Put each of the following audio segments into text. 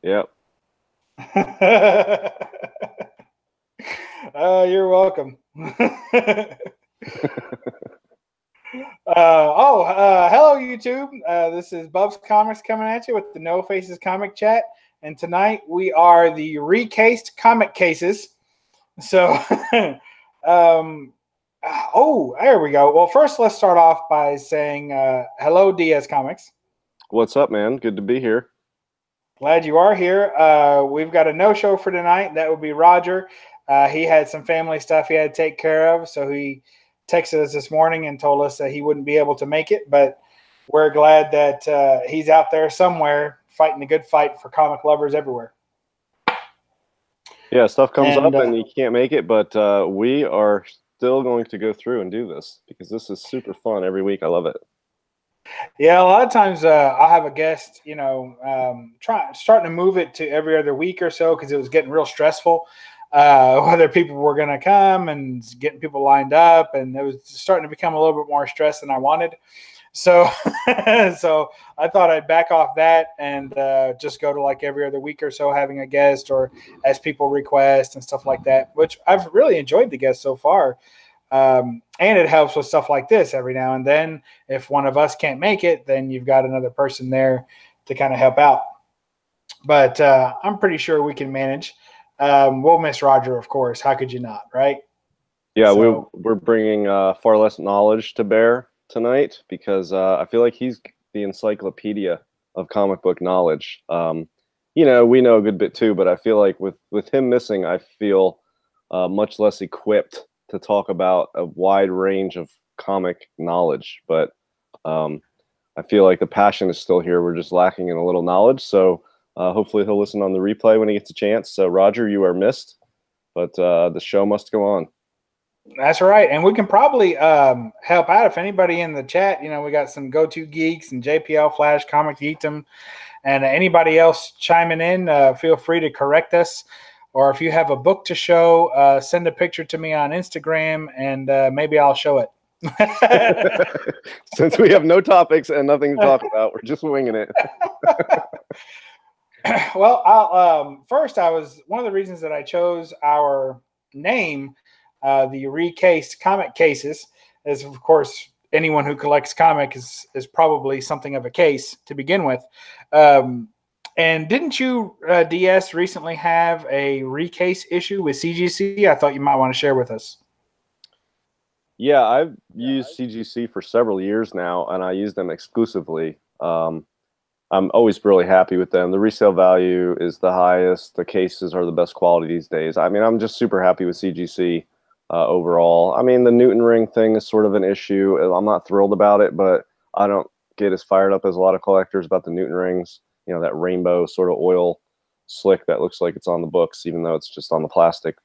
Yep. You're welcome. Hello, YouTube. This is BUB'S Comics coming at you with the No Faces Comic Chat. And tonight we are the recased comic cases. So, there we go. Well, first, let's start off by saying hello, DS Comics. What's up, man? Good to be here. Glad you are here. We've got a no-show for tonight. That would be Roger. He had some family stuff he had to take care of, so he texted us this morning and told us that he wouldn't be able to make it, but we're glad that he's out there somewhere fighting the good fight for comic lovers everywhere. Yeah, stuff comes up and you can't make it, but we are still going to go through and do this because this is super fun every week. I love it. Yeah, a lot of times I'll have a guest, starting to move it to every other week or so because it was getting real stressful. Whether people were going to come and getting people lined up, and it was starting to become a little bit more stress than I wanted. So, so I thought I'd back off that and just go to like every other week or so, having a guest or as people request and stuff like that, which I've really enjoyed the guests so far. And it helps with stuff like this every now and then. If one of us can't make it, then you've got another person there to kind of help out. But I'm pretty sure we can manage. We'll miss Roger, of course. How could you not, right? Yeah, so, we're bringing far less knowledge to bear tonight because I feel like he's the encyclopedia of comic book knowledge. We know a good bit too, but I feel like with him missing, I feel much less equipped to talk about a wide range of comic knowledge. But I feel like the passion is still here. We're just lacking in a little knowledge. So hopefully he'll listen on the replay when he gets a chance. So Roger, you are missed, but the show must go on. That's right. And we can probably help out if anybody in the chat, we got some Go-To Geeks and JPL Flash, Comic Geekdom, and anybody else chiming in, feel free to correct us. Or if you have a book to show, send a picture to me on Instagram and maybe I'll show it. Since we have no topics and nothing to talk about, we're just winging it. Well, first, one of the reasons that I chose our name, the recased comic cases, is of course anyone who collects comics is probably something of a case to begin with. And didn't you, DS, recently have a recase issue with CGC? I thought you might want to share with us. Yeah, I've used CGC for several years now, and I use them exclusively. I'm always really happy with them. The resale value is the highest. The cases are the best quality these days. I mean, I'm just super happy with CGC overall. I mean, the Newton ring thing is sort of an issue. I'm not thrilled about it, but I don't get as fired up as a lot of collectors about the Newton rings. That rainbow sort of oil slick that looks like it's on the books, even though it's just on the plastic.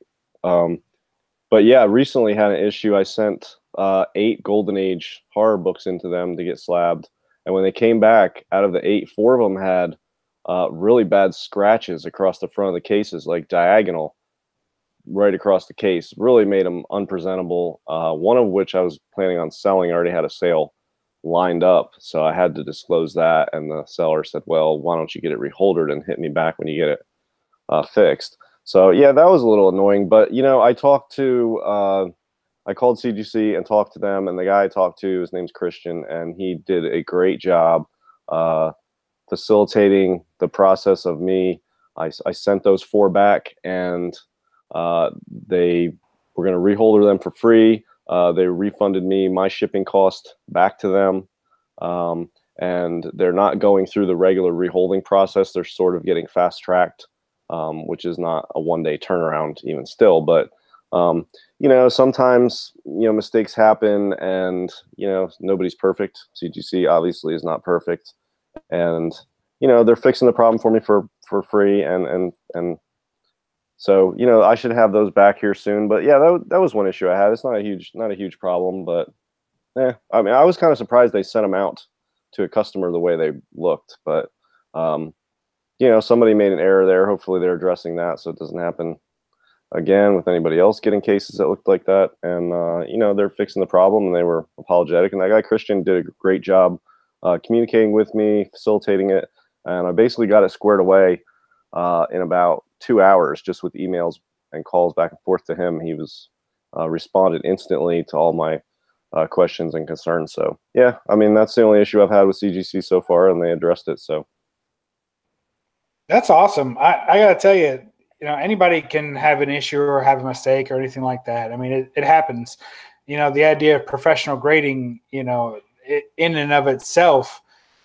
But yeah, recently had an issue. I sent 8 Golden Age horror books into them to get slabbed. And when they came back, out of the 8, 4 of them had really bad scratches across the front of the cases, like diagonal, right across the case. Really made them unpresentable. One of which I was planning on selling. I already had a sale lined up, so I had to disclose that, and the seller said, well, why don't you get it reholdered and hit me back when you get it fixed. So yeah, that was a little annoying, but I called CGC and talked to them, and the guy I talked to, his name's Christian, and he did a great job facilitating the process of me. I sent those 4 back, and they were going to reholder them for free. They refunded me my shipping cost back to them, and they're not going through the regular reholding process. They're sort of getting fast-tracked, which is not a one-day turnaround even still. But, sometimes, mistakes happen, and, nobody's perfect. CGC obviously is not perfect. And, they're fixing the problem for me for free, and so, I should have those back here soon. But yeah, that was one issue I had. It's not a huge problem, but I mean, I was kind of surprised they sent them out to a customer the way they looked. But somebody made an error there. Hopefully they're addressing that so it doesn't happen again with anybody else getting cases that looked like that. And they're fixing the problem, and they were apologetic. And that guy Christian did a great job communicating with me, facilitating it, and I basically got it squared away. in about 2 hours, just with emails and calls back and forth to him. He was responded instantly to all my questions and concerns. So yeah, I mean, that's the only issue I've had with CGC so far, and they addressed it. So That's awesome. I got to tell you, anybody can have an issue or have a mistake or anything like that. I mean, it happens. The idea of professional grading, in and of itself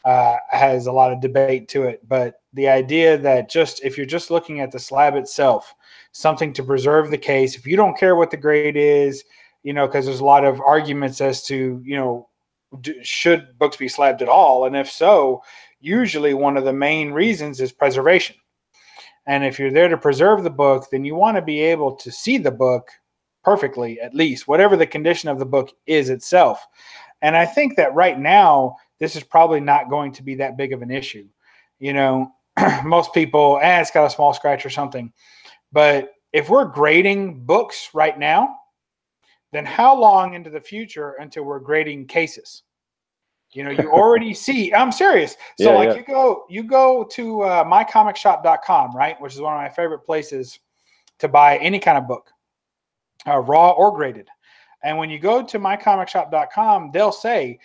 has a lot of debate to it. But the idea that if you're just looking at the slab itself, something to preserve the case, if you don't care what the grade is, because there's a lot of arguments as to, should books be slabbed at all? And if so, usually one of the main reasons is preservation. And if you're there to preserve the book, then you want to be able to see the book perfectly, at least, whatever the condition of the book is itself. And I think that right now, this is probably not going to be that big of an issue. Most people, it's got a small scratch or something. But if we're grading books right now, then how long into the future until we're grading cases? You already see, I'm serious. So you go to mycomicshop.com, right? Which is one of my favorite places to buy any kind of book, raw or graded. And when you go to mycomicshop.com, they'll say,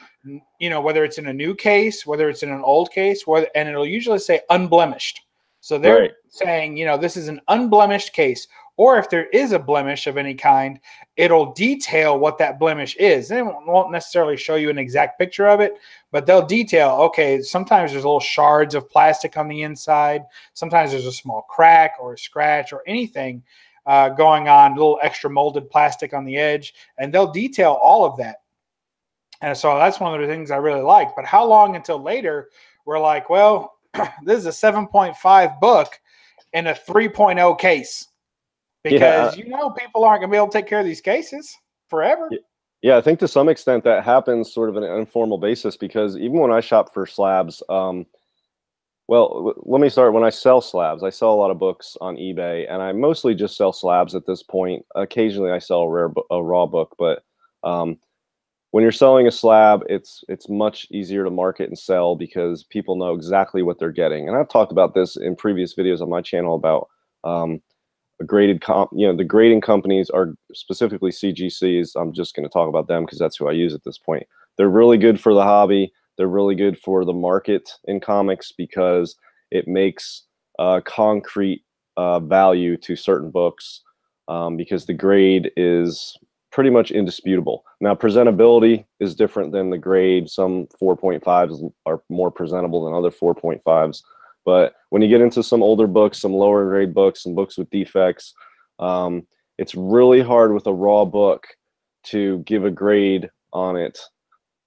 whether it's in a new case, whether it's in an old case, and it'll usually say unblemished. So they're saying, this is an unblemished case. Or if there is a blemish of any kind, it'll detail what that blemish is. They won't necessarily show you an exact picture of it, but they'll detail, okay, sometimes there's little shards of plastic on the inside. Sometimes there's a small crack or a scratch or anything going on, a little extra molded plastic on the edge, and they'll detail all of that. And so that's one of the things I really like. But how long until later we're like, well, this is a 7.5 book in a 3.0 case? Because people aren't going to be able to take care of these cases forever. Yeah, I think to some extent that happens sort of on an informal basis, because even when I shop for slabs, well, let me start. When I sell slabs, I sell a lot of books on eBay, and I mostly just sell slabs at this point. Occasionally, I sell a raw book, but when you're selling a slab, it's much easier to market and sell because people know exactly what they're getting. And I've talked about this in previous videos on my channel about the grading companies are specifically CGCs. I'm just going to talk about them because that's who I use at this point. They're really good for the hobby. They're really good for the market in comics because it makes concrete value to certain books because the grade is pretty much indisputable. Now, presentability is different than the grade. Some 4.5s are more presentable than other 4.5s. But when you get into some older books, some lower grade books, some books with defects, it's really hard with a raw book to give a grade on it,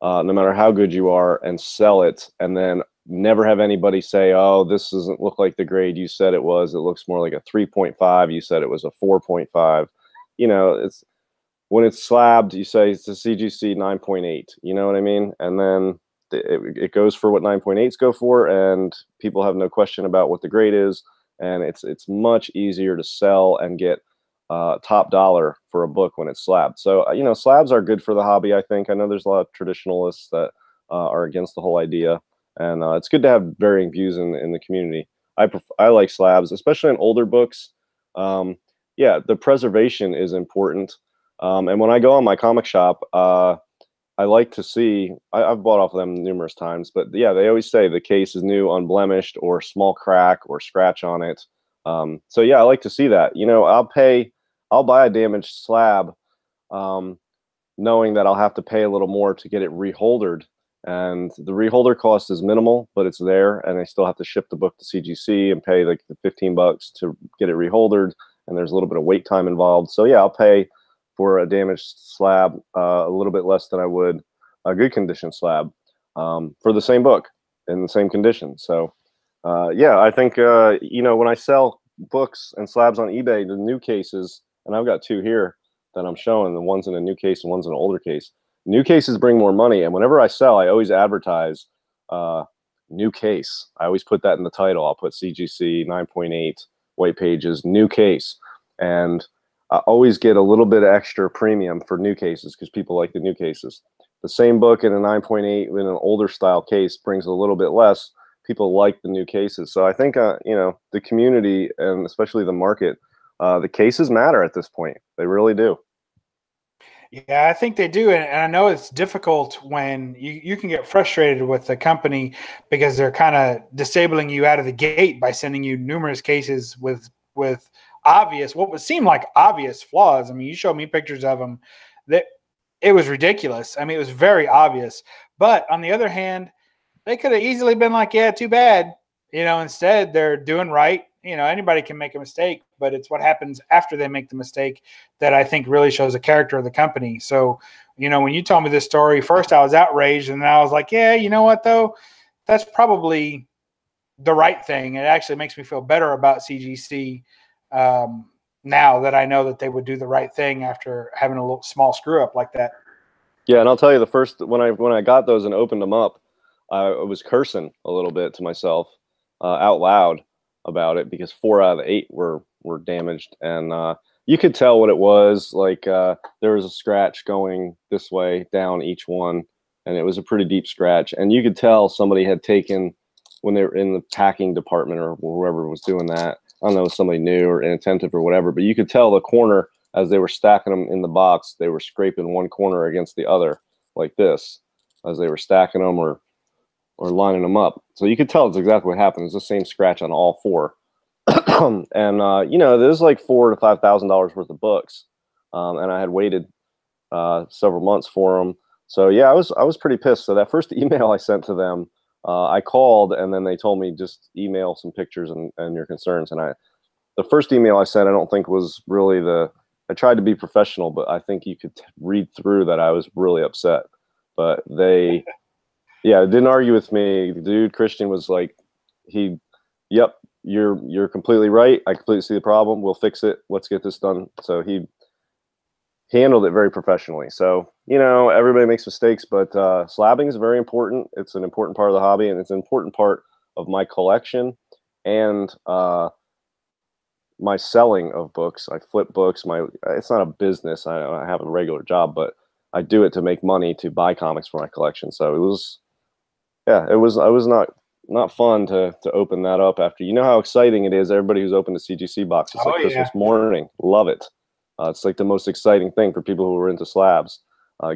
no matter how good you are, and sell it, and then never have anybody say, oh, this doesn't look like the grade you said it was. It looks more like a 3.5. You said it was a 4.5. It's when it's slabbed, you say it's a CGC 9.8. You know what I mean? And then it goes for what 9.8s go for, and people have no question about what the grade is, and it's much easier to sell and get top dollar for a book when it's slabbed. So slabs are good for the hobby, I think. I know there's a lot of traditionalists that are against the whole idea, and it's good to have varying views in the community. I like slabs, especially in older books. Yeah, the preservation is important, and when I go on my comic shop, I like to see, I've bought off of them numerous times, but yeah, they always say the case is new, unblemished, or small crack or scratch on it. So yeah, I like to see that. I'll buy a damaged slab, knowing that I'll have to pay a little more to get it reholdered. And the reholder cost is minimal, but it's there, and I still have to ship the book to CGC and pay like the $15 to get it reholdered, and there's a little bit of wait time involved. So yeah, I'll pay for a damaged slab a little bit less than I would a good condition slab for the same book in the same condition. So yeah, I think when I sell books and slabs on eBay, the new cases, and I've got two here that I'm showing, the one's in a new case and one's in an older case. New cases bring more money, and whenever I sell, I always advertise new case. I always put that in the title. I'll put CGC 9.8 white pages, new case, and I always get a little bit extra premium for new cases because people like the new cases. The same book in a 9.8 in an older style case brings a little bit less people like the new cases. So I think you know, the community and especially the market, the cases matter at this point. They really do. Yeah, I think they do. And I know it's difficult when you can get frustrated with the company because they're kind of disabling you out of the gate by sending you numerous cases with obvious, what would seem like obvious flaws. I mean, you showed me pictures of them that it was ridiculous. I mean, it was very obvious. But on the other hand, they could have easily been like, yeah, too bad. Instead they're doing right. Anybody can make a mistake, but it's what happens after they make the mistake that I think really shows the character of the company. So, when you told me this story, first I was outraged, and then I was like, yeah, you know what though? That's probably the right thing. It actually makes me feel better about CGC now that I know that they would do the right thing after having a little small screw up like that. Yeah, and I'll tell you, the first when I got those and opened them up, I was cursing a little bit to myself out loud about it because 4 out of the 8 were damaged, and you could tell what it was. Like there was a scratch going this way down each one, and it was a pretty deep scratch, and you could tell somebody had taken when they were in the packing department or whoever was doing that. I don't know, somebody new or inattentive or whatever, but you could tell the corner as they were stacking them in the box. They were scraping one corner against the other like this as they were stacking them or lining them up. So you could tell it's exactly what happened. It's the same scratch on all 4. And you know, there's like $4,000 to $5,000 worth of books, and I had waited several months for them. So yeah, I was pretty pissed. So that first email I sent to them, I called, and then they told me just email some pictures and your concerns. And the first email I sent, I don't think was really I tried to be professional, but I think you could read through that I was really upset. But they, yeah, didn't argue with me. The dude, Christian, was like, yep, you're completely right. I completely see the problem. We'll fix it. Let's get this done. So he handled it very professionally. So, you know, everybody makes mistakes, but slabbing is very important. It's an important part of the hobby, and it's an important part of my collection and my selling of books. I flip books. It's not a business. I have a regular job, but I do it to make money to buy comics for my collection. So it was, yeah, it was not fun to open that up after. You know how exciting it is. Everybody who's opened the CGC box, it's like Christmas morning. Love it. It's like the most exciting thing for people who are into slabs.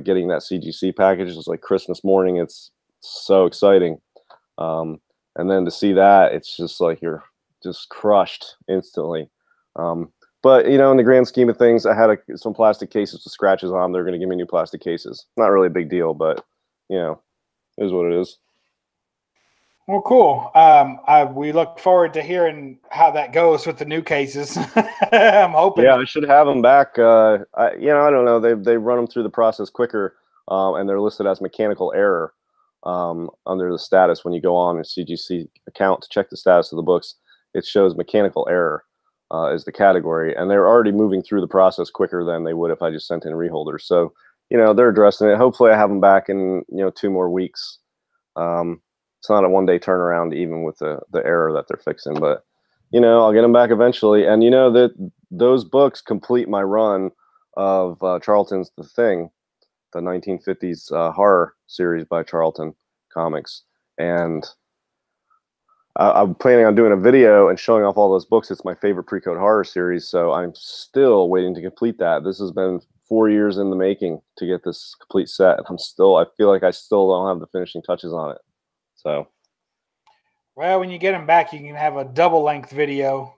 Getting that CGC package is like Christmas morning. It's so exciting. And then to see that, it's just like you're just crushed instantly. But, you know, in the grand scheme of things, I had some plastic cases with scratches on them. They're going to give me new plastic cases. Not really a big deal, but, you know, it is what it is. Well, cool. We look forward to hearing how that goes with the new cases. I'm hoping. Yeah, I should have them back. I don't know. They run them through the process quicker, and they're listed as mechanical error under the status. When you go on a CGC account to check the status of the books, it shows mechanical error is the category, and they're already moving through the process quicker than they would if I just sent in reholders. So, you know, they're addressing it. Hopefully, I have them back in 2 more weeks. It's not a one-day turnaround, even with the error that they're fixing, but you know, I'll get them back eventually. And you know that those books complete my run of Charlton's The Thing, the 1950s horror series by Charlton Comics. And I'm planning on doing a video and showing off all those books. It's my favorite pre-code horror series, so I'm still waiting to complete that. This has been 4 years in the making to get this complete set. I feel like I still don't have the finishing touches on it. So, well, when you get them back, you can have a double-length video.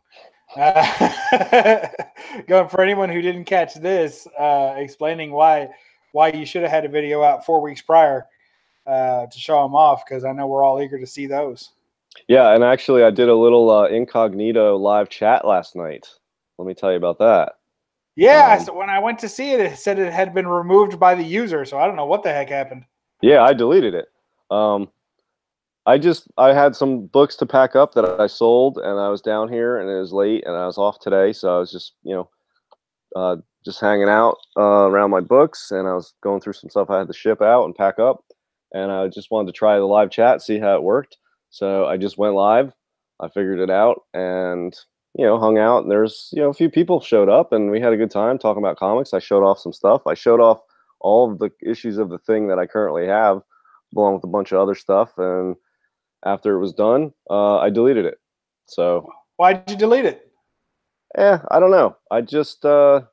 Going for anyone who didn't catch this, explaining why you should have had a video out 4 weeks prior to show them off, because I know we're all eager to see those. Yeah, and actually, I did a little incognito live chat last night. Let me tell you about that. Yeah, so when I went to see it, it said it had been removed by the user, so I don't know what the heck happened. Yeah, I deleted it. I had some books to pack up that I sold, and I was down here, and it was late, and I was off today, so I was just, just hanging out around my books, and I was going through some stuff I had to ship out and pack up, and I just wanted to try the live chat, see how it worked. So I just went live. I figured it out, and hung out. And there's a few people showed up, and we had a good time talking about comics. I showed off some stuff. I showed off all of the issues of The Thing that I currently have, along with a bunch of other stuff, and after it was done, I deleted it. So, Why did you delete it? I don't know. I just it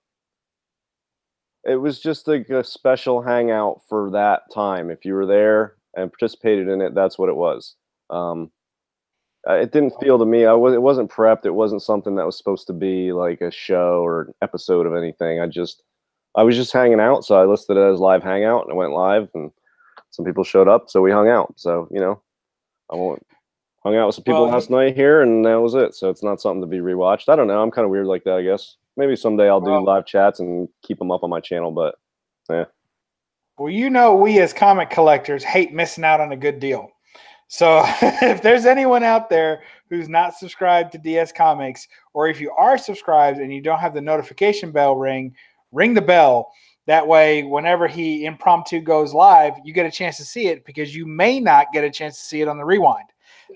was just like a special hangout for that time. If you were there and participated in it, that's what it was. Um, it didn't feel to me. It wasn't prepped. It wasn't something that was supposed to be like a show or an episode of anything. I was just hanging out. So I listed it as live hangout, and it went live, and some people showed up, so we hung out. So I won't hung out with some people Well, last night here, and that was it. So it's not something to be rewatched. I don't know. I'm kind of weird like that, I guess. Maybe someday I'll do well, live chats and keep them up on my channel, but yeah. well, we as comic collectors hate missing out on a good deal. So if there's anyone out there who's not subscribed to DS Comics, or if you are subscribed and you don't have the notification bell ring the bell. That way, whenever he impromptu goes live, you get a chance to see it, because you may not get a chance to see it on the rewind.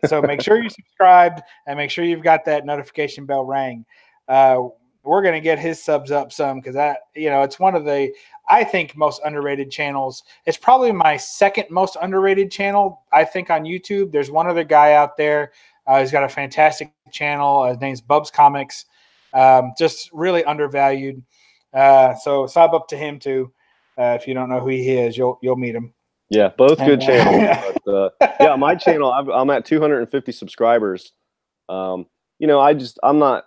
So make sure you're subscribed and make sure you've got that notification bell rang. We're going to get his subs up some, because it's one of the, I think, most underrated channels. It's probably my second most underrated channel, I think, on YouTube. There's one other guy out there. He's got a fantastic channel. His name's BUB'S Comics. Just really undervalued. So sub up to him too. If you don't know who he is, you'll meet him. Yeah, both good channels. But, yeah, my channel, I'm at 250 subscribers. I'm not,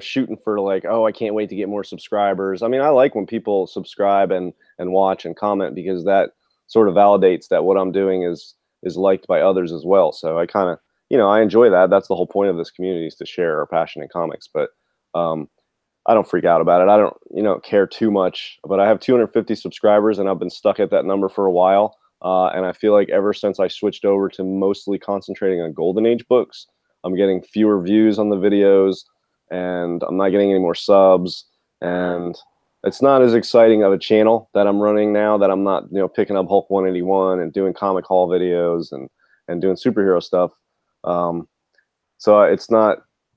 shooting for like, oh, I can't wait to get more subscribers. I mean, I like when people subscribe and watch and comment, because that sort of validates that what I'm doing is liked by others as well. So I kind of, I enjoy that. That's the whole point of this community, is to share our passion in comics. But I don't freak out about it. I don't, care too much. But I have 250 subscribers, and I've been stuck at that number for a while. And I feel like ever since I switched over to mostly concentrating on Golden Age books, I'm getting fewer views on the videos, and I'm not getting any more subs. And it's not as exciting of a channel that I'm running now, that I'm not, picking up Hulk 181 and doing comic haul videos and doing superhero stuff. So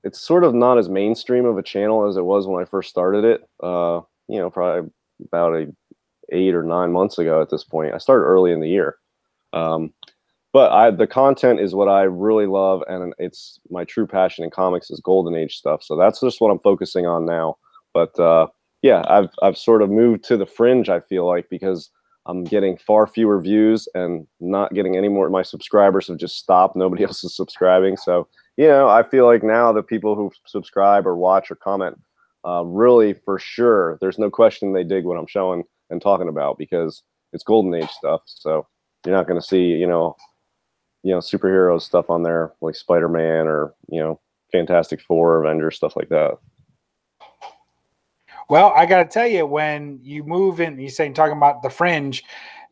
it's sort of not as mainstream of a channel as it was when I first started it. Probably about 8 or 9 months ago at this point. I started early in the year. But the content is what I really love, and it's my true passion in comics is Golden Age stuff. So that's just what I'm focusing on now. But yeah, I've sort of moved to the fringe, I feel like, because I'm getting far fewer views and not getting any more. My subscribers have just stopped. Nobody else is subscribing. So, I feel like now the people who subscribe or watch or comment, really, for sure, there's no question they dig what I'm showing and talking about, because it's Golden Age stuff. So you're not going to see, superhero stuff on there like Spider-Man or, Fantastic Four, Avengers, stuff like that. Well, I got to tell you, when you move in, talking about the fringe,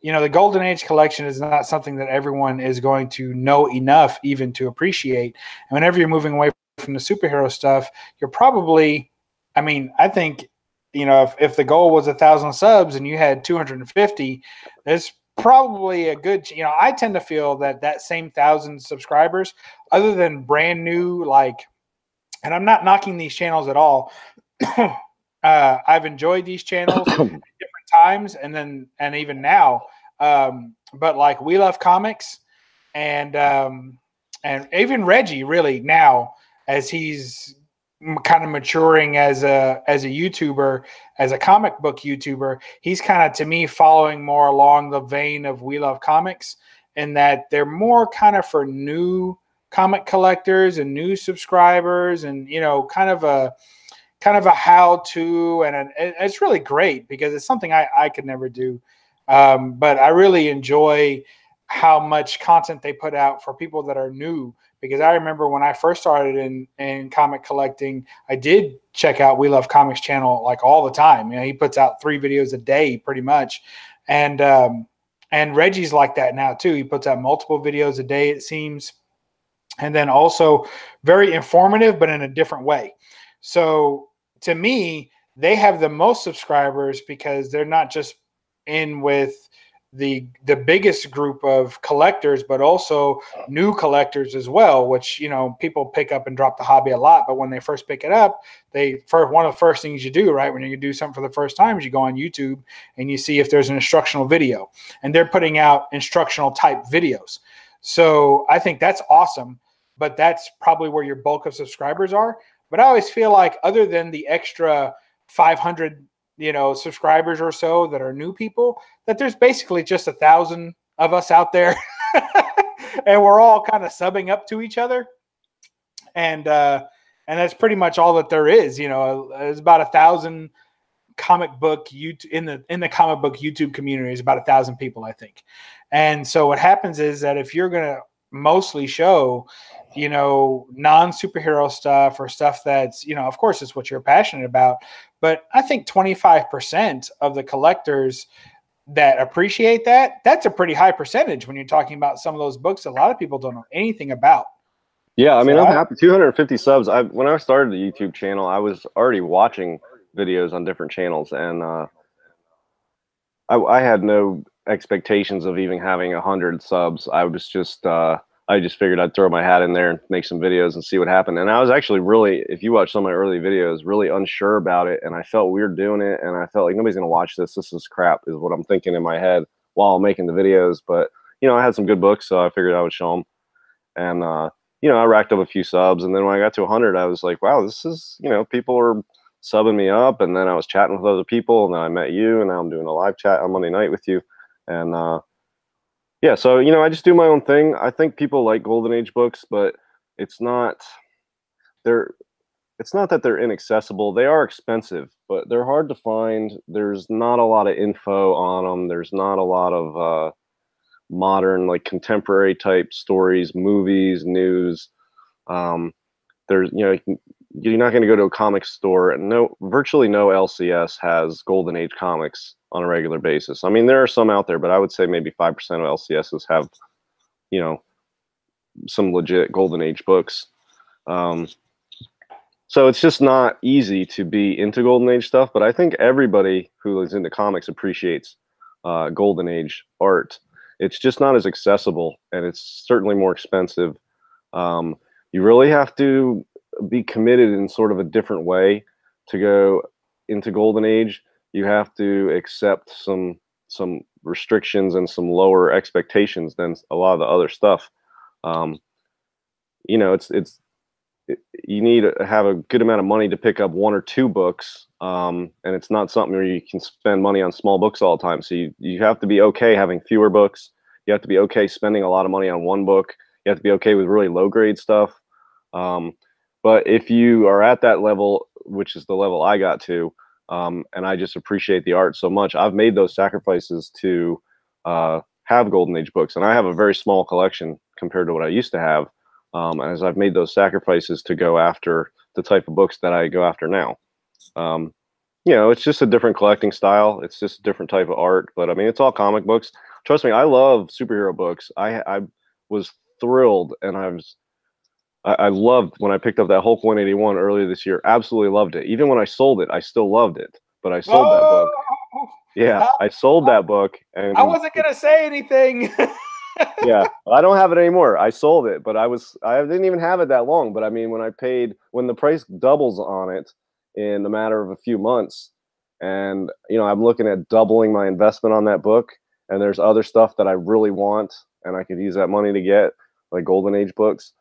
the Golden Age collection is not something that everyone is going to know enough even to appreciate. And whenever you're moving away from the superhero stuff, you're probably, I think, if the goal was 1,000 subs and you had 250, there's probably a good, I tend to feel that same 1,000 subscribers, other than brand new, and I'm not knocking these channels at all. I've enjoyed these channels at different times, and even now. But like We Love Comics and even Reggie, really, now, as he's kind of maturing as a YouTuber, as a comic book YouTuber, he's kind of, to me, following more along the vein of We Love Comics, in that they're more kind of for new comic collectors and new subscribers, and kind of a how-to, and it's really great, because it's something I could never do. But I really enjoy how much content they put out for people that are new, because I remember when I first started in comic collecting, I did check out We Love Comics channel like all the time. He puts out 3 videos a day pretty much. And Reggie's like that now too. He puts out multiple videos a day, it seems. And then also very informative, but in a different way. So to me, they have the most subscribers because they're not just in with the biggest group of collectors, but also new collectors as well, which, people pick up and drop the hobby a lot. But when they first pick it up, one of the first things you do, right, when you do something for the first time, is you go on YouTube and you see if there's an instructional video, and they're putting out instructional type videos. So I think that's awesome, but that's probably where your bulk of subscribers are. But I always feel like other than the extra 500, subscribers or so that are new people, that there's basically just 1,000 of us out there and we're all kind of subbing up to each other. And that's pretty much all that there is. There's about 1,000 comic book YouTube in the comic book YouTube community is about 1,000 people, I think. And so what happens is that if you're going to mostly show, non-superhero stuff or stuff that's, of course it's what you're passionate about, but I think 25% of the collectors that appreciate that's a pretty high percentage when you're talking about some of those books a lot of people don't know anything about. Yeah, I mean, I'm happy. 250 subs. When I started the YouTube channel, I was already watching videos on different channels, and I had no expectations of even having 100 subs. I just figured I'd throw my hat in there and make some videos and see what happened. And I was actually really, if you watch some of my early videos, really unsure about it, and I felt weird doing it, and I felt like nobody's gonna watch this. This is crap, is what I'm thinking in my head while I'm making the videos. But I had some good books, so I figured I would show them, and I racked up a few subs, and then when I got to 100, I was like, wow, this is, people are subbing me up, and then I was chatting with other people, and then I met you, and now I'm doing a live chat on Monday night with you, and yeah, so I just do my own thing. I think people like Golden Age books, but it's not that they're inaccessible. They are expensive, but they're hard to find. There's not a lot of info on them. There's not a lot of modern, like contemporary type stories, movies, news. There's you're not going to go to a comic store, and virtually no LCS has Golden Age comics on a regular basis. I mean, there are some out there, but I would say maybe 5% of LCSs have some legit Golden Age books. So it's just not easy to be into Golden Age stuff, but I think everybody who is into comics appreciates Golden Age art. It's just not as accessible, and it's certainly more expensive. You really have to be committed in sort of a different way to go into Golden Age. You have to accept some restrictions and some lower expectations than a lot of the other stuff. You need to have a good amount of money to pick up 1 or 2 books, and it's not something where you can spend money on small books all the time. So you have to be okay having fewer books. You have to be okay spending a lot of money on one book. You have to be okay with really low grade stuff. But if you are at that level, which is the level I got to, and I just appreciate the art so much, I've made those sacrifices to have Golden Age books, and I have a very small collection compared to what I used to have. As I've made those sacrifices to go after the type of books that I go after now. It's just a different collecting style. It's just a different type of art, but I mean, it's all comic books. Trust me, I love superhero books. I was thrilled, and I loved when I picked up that Hulk 181 earlier this year. Absolutely loved it. Even when I sold it, I still loved it. But I sold that book. Yeah, I sold that book, and I wasn't gonna say anything. Yeah, I don't have it anymore. I sold it, but I didn't even have it that long. But I mean, when the price doubles on it in a matter of a few months, and I'm looking at doubling my investment on that book, and there's other stuff that I really want, and I could use that money to get, like Golden Age books.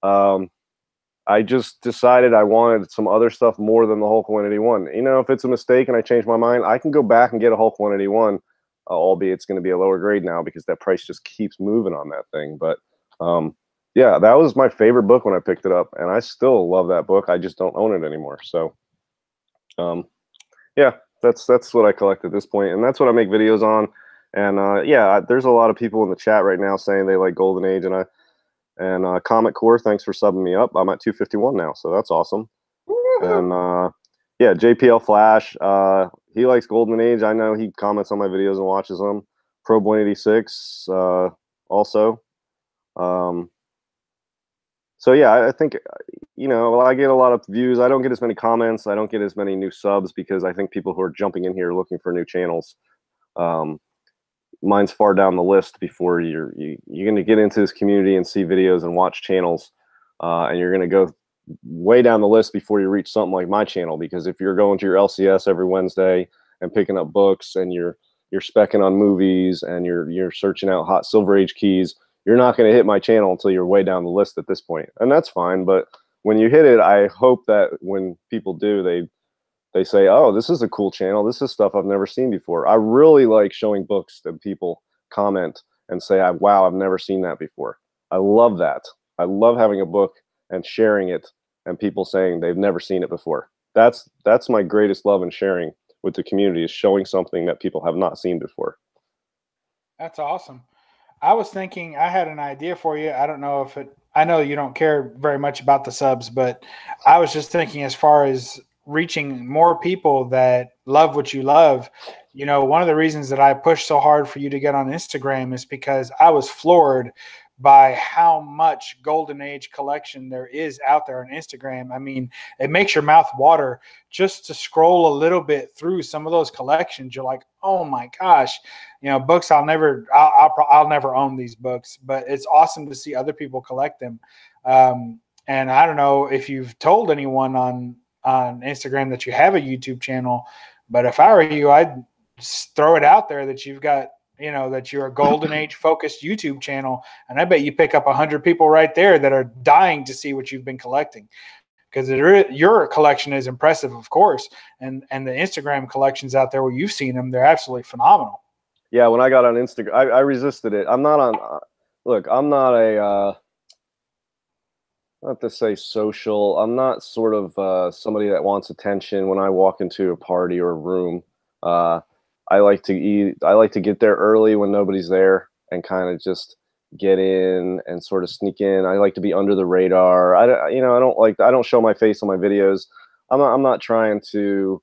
I just decided I wanted some other stuff more than the Hulk 181. If it's a mistake and I change my mind, I can go back and get a Hulk 181. Albeit it's going to be a lower grade now because that price just keeps moving on that thing. But yeah, that was my favorite book when I picked it up, and I still love that book. I just don't own it anymore. So yeah, that's what I collect at this point, and that's what I make videos on. And yeah, there's a lot of people in the chat right now saying they like Golden Age, and Comic Core, thanks for subbing me up. I'm at 251 now, so that's awesome. And yeah, JPL Flash, he likes Golden Age. I know he comments on my videos and watches them. Probe 186 also. So yeah, I think I get a lot of views. I don't get as many comments. I don't get as many new subs because I think people who are jumping in here looking for new channels. Mine's far down the list before you're going to get into this community and see videos and watch channels, and you're going to go way down the list before you reach something like my channel. Because if you're going to your LCS every Wednesday and picking up books, and you're specking on movies, and you're searching out hot Silver Age keys, you're not going to hit my channel until you're way down the list at this point. And that's fine. But when you hit it, I hope that when people do, they say, oh, this is a cool channel. This is stuff I've never seen before. I really like showing books that people comment and say, wow, I've never seen that before. I love that. I love having a book and sharing it and people saying they've never seen it before. That's my greatest love and sharing with the community, is showing something that people have not seen before. That's awesome. I was thinking, I had an idea for you. I don't know if it, I know you don't care very much about the subs, but I was just thinking as far as reaching more people that love what you love. You know, one of the reasons that I pushed so hard for you to get on Instagram is because I was floored by how much golden age collection there is out there on Instagram. I mean, it makes your mouth water just to scroll a little bit through some of those collections. You're like, oh my gosh, you know, books I'll never own these books, but it's awesome to see other people collect them. And I don't know if you've told anyone on Instagram that you have a YouTube channel, but if I were you, I'd throw it out there that you've got, you know, that you're a golden age focused YouTube channel. And I bet you pick up 100 people right there that are dying to see what you've been collecting, because your collection is impressive, of course. And the Instagram collections out there where you've seen them, they're absolutely phenomenal. Yeah. When I got on Instagram, I resisted it. I'm not on, look, I'm not a, not to say social. I'm not sort of somebody that wants attention when I walk into a party or a room. I like to eat. I like to get there early when nobody's there and kind of just get in and sort of sneak in. I like to be under the radar. I don't show my face on my videos. I'm not trying to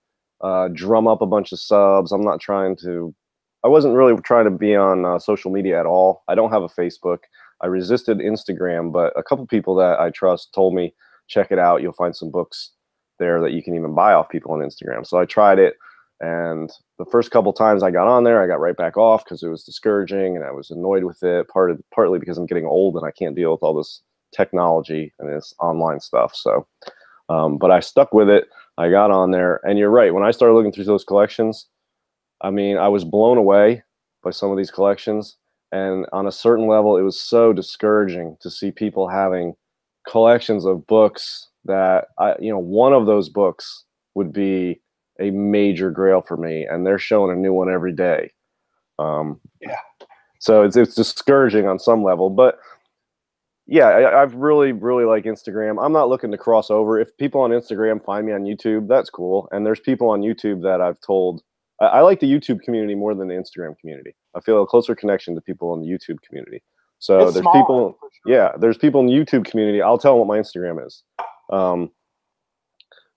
drum up a bunch of subs. I wasn't really trying to be on social media at all. I don't have a Facebook. I resisted Instagram, but a couple people that I trust told me, check it out. You'll find some books there that you can even buy off people on Instagram. So I tried it. And the first couple times I got on there, I got right back off because it was discouraging and I was annoyed with it, partly because I'm getting old and I can't deal with all this technology and this online stuff. So, but I stuck with it. I got on there, and you're right. When I started looking through those collections, I mean, I was blown away by some of these collections. And on a certain level, it was so discouraging to see people having collections of books that one of those books would be a major grail for me, and they're showing a new one every day. Yeah. So it's discouraging on some level, but yeah, I've really like Instagram. I'm not looking to cross over. If people on Instagram find me on YouTube, that's cool. And there's people on YouTube that I've told, I like the YouTube community more than the Instagram community. I feel a closer connection to people in the YouTube community. So It's there's smaller, people, for sure. yeah, there's people in the YouTube community. I'll tell them what my Instagram is.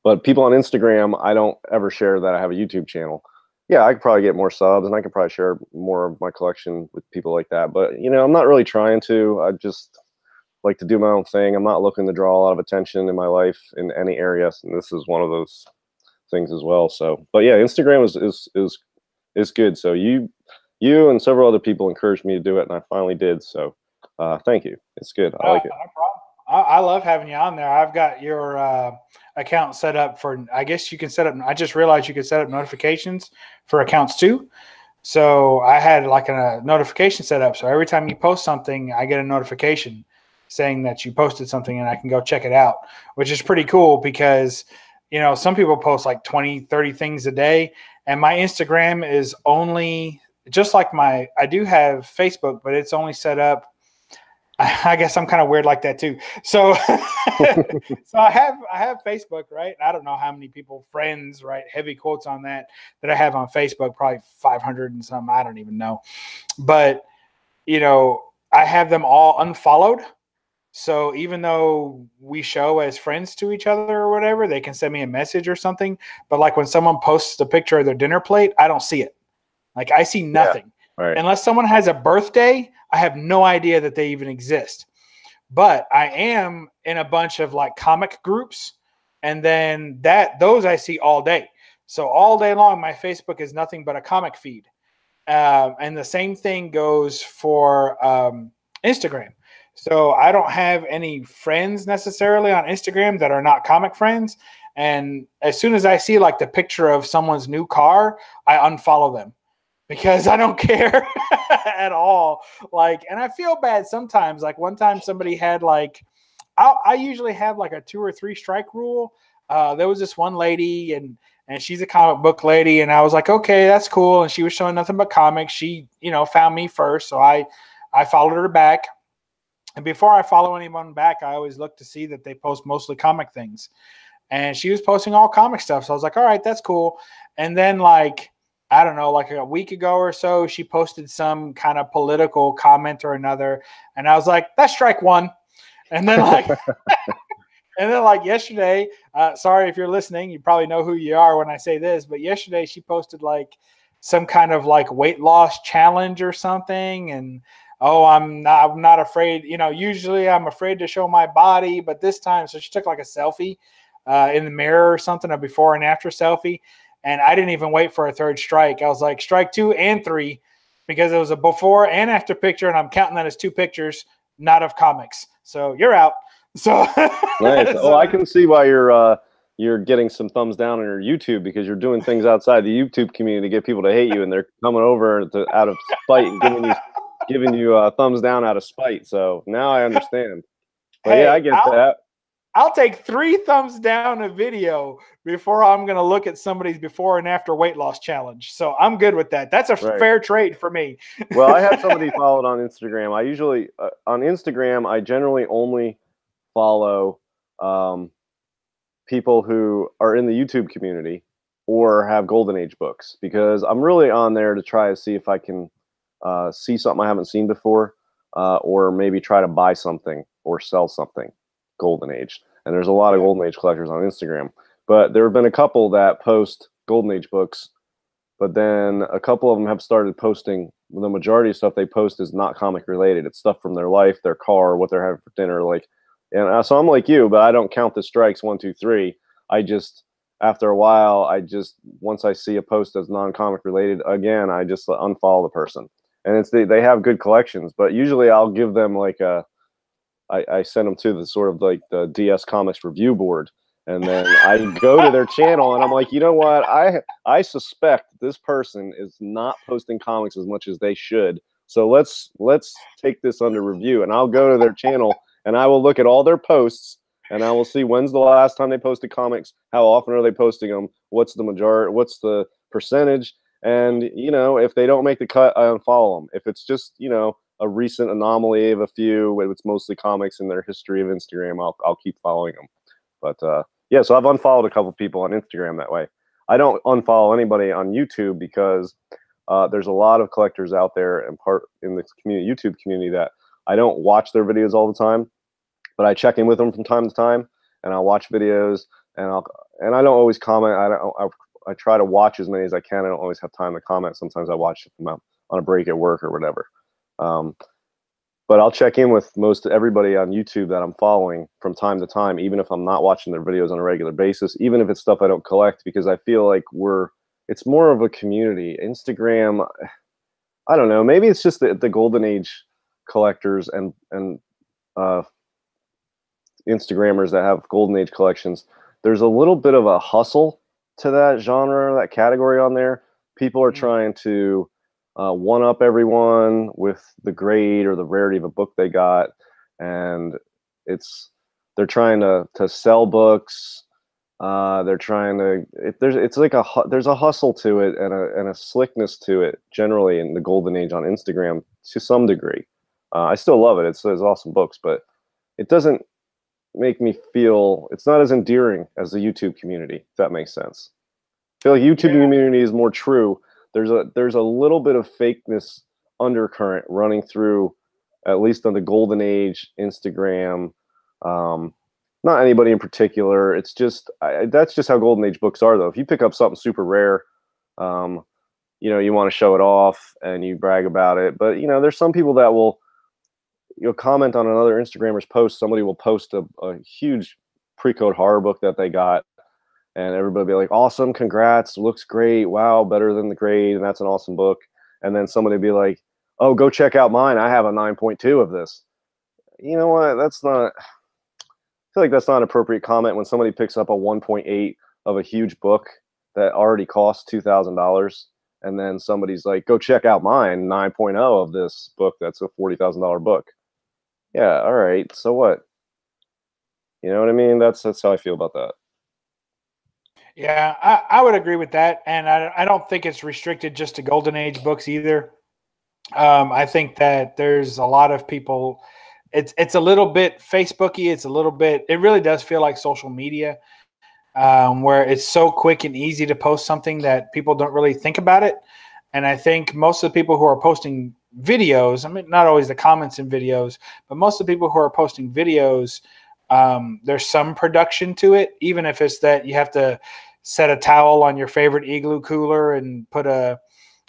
But people on Instagram, I don't ever share that I have a YouTube channel. Yeah, I could probably get more subs and I could probably share more of my collection with people like that. But, you know, I'm not really trying to. I just like to do my own thing. I'm not looking to draw a lot of attention in my life in any area. And this is one of those things as well. So, but yeah, Instagram is good. So you and several other people encouraged me to do it, and I finally did. So thank you. It's good. I like it. No problem. I love having you on there. I've got your account set up for, I guess you can set up, I just realized you could set up notifications for accounts too. So I had like a notification set up. So every time you post something, I get a notification saying that you posted something and I can go check it out, which is pretty cool because, you know, some people post like 20, 30 things a day. And my Instagram is only just like I do have Facebook, but it's only set up. I guess I'm kind of weird like that too. So, so I have Facebook, right? I don't know how many people, friends, right? Heavy quotes on that I have on Facebook, probably 500 and some. I don't even know. But, you know, I have them all unfollowed. So even though we show as friends to each other or whatever, they can send me a message or something. But like when someone posts a picture of their dinner plate, I don't see it. Like I see nothing. Yeah, right. Unless someone has a birthday, I have no idea that they even exist. But I am in a bunch of like comic groups, and then those I see all day. So all day long, my Facebook is nothing but a comic feed. And the same thing goes for Instagram. So I don't have any friends necessarily on Instagram that are not comic friends. And as soon as I see like the picture of someone's new car, I unfollow them. because I don't care at all. Like, and I feel bad sometimes. Like one time somebody had like, I usually have like a 2 or 3 strike rule. There was this one lady and she's a comic book lady. And I was like, okay, that's cool. And she was showing nothing but comics. She, found me first. So I followed her back. And before I follow anyone back, I always look to see that they post mostly comic things. And she was posting all comic stuff. So I was like, all right, that's cool. And then like, I don't know, like a week ago or so, she posted some kind of political comment or another. And I was like, that's strike one. And then like, and then like yesterday, sorry if you're listening, you probably know who you are when I say this, but yesterday she posted like some kind of like weight loss challenge or something. And oh, I'm not afraid. Usually I'm afraid to show my body, but this time, so she took like a selfie in the mirror or something, a before and after selfie. And I didn't even wait for a third strike. I was like, strike 2 and 3, because it was a before and after picture. And I'm counting that as 2 pictures, not of comics. So you're out. So Nice. Oh, so I can see why you're getting some thumbs down on your YouTube, because you're doing things outside the YouTube community to get people to hate you, and they're coming over out of spite and giving you thumbs down out of spite. So now I understand. But yeah, I hey, get that. I'll take 3 thumbs down a video before I'm going to look at somebody's before and after weight loss challenge. So I'm good with that. That's a Right. fair trade for me. Well, I have somebody followed on Instagram. I usually on Instagram, I generally only follow people who are in the YouTube community or have Golden Age books, because I'm really on there to try to see if I can see something I haven't seen before, or maybe try to buy something or sell something Golden Age. And there's a lot of Golden Age collectors on Instagram. But there have been a couple that post Golden Age books, but then a couple of them have started posting. The majority of stuff they post is not comic related. It's stuff from their life, their car, what they're having for dinner. Like, and so I'm like you, but I don't count the strikes 1, 2, 3. I just, after a while, once I see a post that's non-comic related, again, I just unfollow the person. And they have good collections, but usually I'll give them like I send them to the sort of like the DS Comics review board, and then I go to their channel and I'm like, you know what? I suspect this person is not posting comics as much as they should. So let's take this under review. And I'll go to their channel and I will look at all their posts, and I will see when's the last time they posted comics, how often are they posting them, what's the percentage, and if they don't make the cut, I unfollow them. If it's just a recent anomaly of a few, it's mostly comics in their history of Instagram, I'll keep following them. But yeah, so I've unfollowed a couple people on Instagram that way. I don't unfollow anybody on YouTube because there's a lot of collectors out there and part in the YouTube community that I don't watch their videos all the time, but I check in with them from time to time, and I'll watch videos, and I don't always comment. I try to watch as many as I can. I don't always have time to comment. Sometimes I watch them on a break at work or whatever. But I'll check in with most everybody on YouTube that I'm following from time to time, even if I'm not watching their videos on a regular basis, even if it's stuff I don't collect, because I feel like it's more of a community. Instagram, I don't know, maybe it's just the Golden Age collectors and Instagrammers that have Golden Age collections. There's a little bit of a hustle to that genre, that category on there. People are trying to one up everyone with the grade or the rarity of a book they got, and they're trying to sell books. They're trying to there's a hustle to it and a slickness to it generally in the Golden Age on Instagram to some degree. I still love it. It's awesome books, but it doesn't make me feel, it's not as endearing as the YouTube community, if that makes sense. I feel like YouTube community is more true. There's a little bit of fakeness undercurrent running through, at least on the Golden Age Instagram. Not anybody in particular. It's just that's just how Golden Age books are, though. If you pick up something super rare, you want to show it off and you brag about it. But there's some people that will comment on another Instagrammer's post. Somebody will post a huge pre-code horror book that they got, and everybody will be like, awesome, congrats, looks great, wow, better than the grade, and that's an awesome book. And then somebody will be like, oh, go check out mine, I have a 9.2 of this. You know what, I feel like that's not an appropriate comment when somebody picks up a 1.8 of a huge book that already costs $2,000, and then somebody's like, go check out mine 9.0 of this book that's a $40,000 book. Yeah, all right, so what? You know what I mean? That's how I feel about that. Yeah, I would agree with that, and I don't think it's restricted just to golden age books either. I think that there's a lot of people. It's a little bit Facebooky. It's a little bit. It really does feel like social media, where it's so quick and easy to post something that people don't really think about it. And I think most of the people who are posting videos, I mean, not always the comments in videos, but most of the people who are posting videos, there's some production to it, even if it's that you have to set a towel on your favorite igloo cooler and put a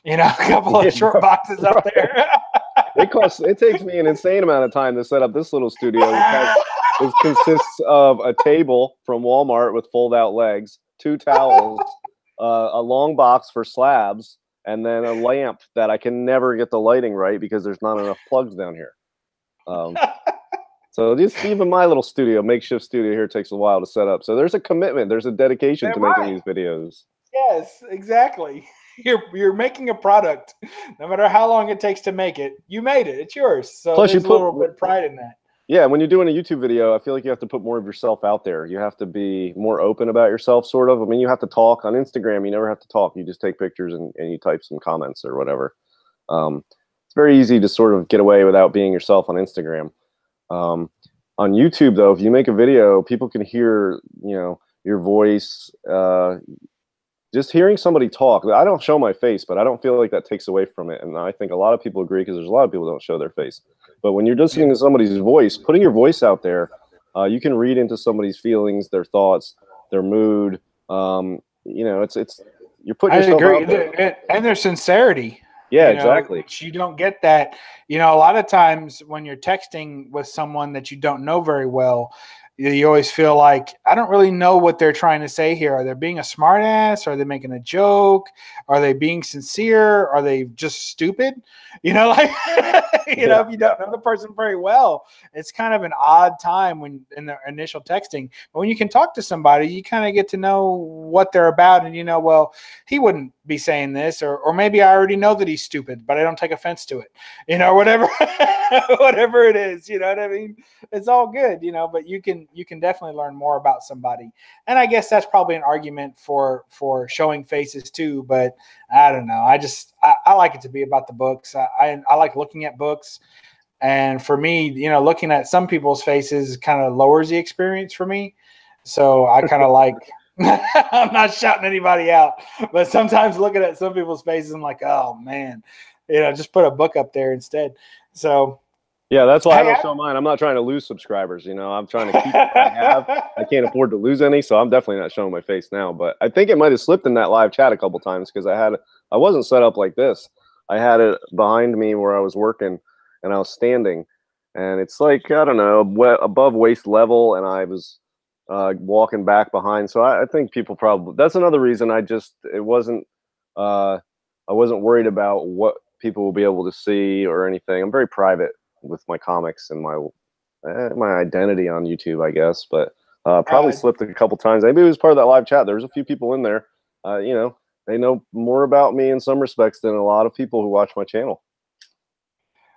a couple of short boxes up there. It takes me an insane amount of time to set up this little studio, it consists of a table from Walmart with fold-out legs, 2 towels, a long box for slabs, and then a lamp that I can never get the lighting right because there's not enough plugs down here. So just even my little studio, makeshift studio here, takes a while to set up. So there's a commitment, there's a dedication to making these videos. Yes, exactly. You're making a product, no matter how long it takes to make it. You made it; it's yours. So plus, there's a little bit of pride in that. Yeah, when you're doing a YouTube video, I feel like you have to put more of yourself out there. You have to be more open about yourself, sort of. I mean, you have to talk on Instagram. You never have to talk. You just take pictures and you type some comments or whatever. It's very easy to sort of get away without being yourself on Instagram. On YouTube, though, if you make a video, people can hear, your voice. Just hearing somebody talk. I don't show my face, but I don't feel like that takes away from it. And I think a lot of people agree because there's a lot of people who don't show their face. But when you're listening to somebody's voice, putting your voice out there, you can read into somebody's feelings, their thoughts, their mood. It's you're putting yourself out there. And their sincerity. Yeah, exactly. You don't get that. A lot of times when you're texting with someone that you don't know very well, you always feel like, I don't really know what they're trying to say here. Are they being a smartass? Are they making a joke? Are they being sincere? Are they just stupid? If you don't know the person very well, it's kind of an odd time when in the initial texting. But when you can talk to somebody, you kind of get to know what they're about, and well, he wouldn't be saying this, or maybe I already know that he's stupid, but I don't take offense to it, whatever, whatever it is, you know what I mean? It's all good, but you can definitely learn more about somebody. And I guess that's probably an argument for showing faces too, but I don't know. I like it to be about the books. I like looking at books. And for me, looking at some people's faces kind of lowers the experience for me. So I kind of like, I'm not shouting anybody out, but sometimes looking at some people's faces, I'm like, oh man, just put a book up there instead. So yeah, that's why I don't show mine. I'm not trying to lose subscribers. I'm trying to keep what I have. I can't afford to lose any, so I'm definitely not showing my face now. But I think it might have slipped in that live chat a couple times because I wasn't set up like this. I had it behind me where I was working, and I was standing, and it's like, I don't know, above waist level, and I was walking back behind. So I think people probably, that's another reason I wasn't worried about what people will be able to see or anything. I'm very private with my comics and my identity on YouTube, I guess, but probably slipped a couple times. Maybe it was part of that live chat. There's a few people in there, they know more about me in some respects than a lot of people who watch my channel.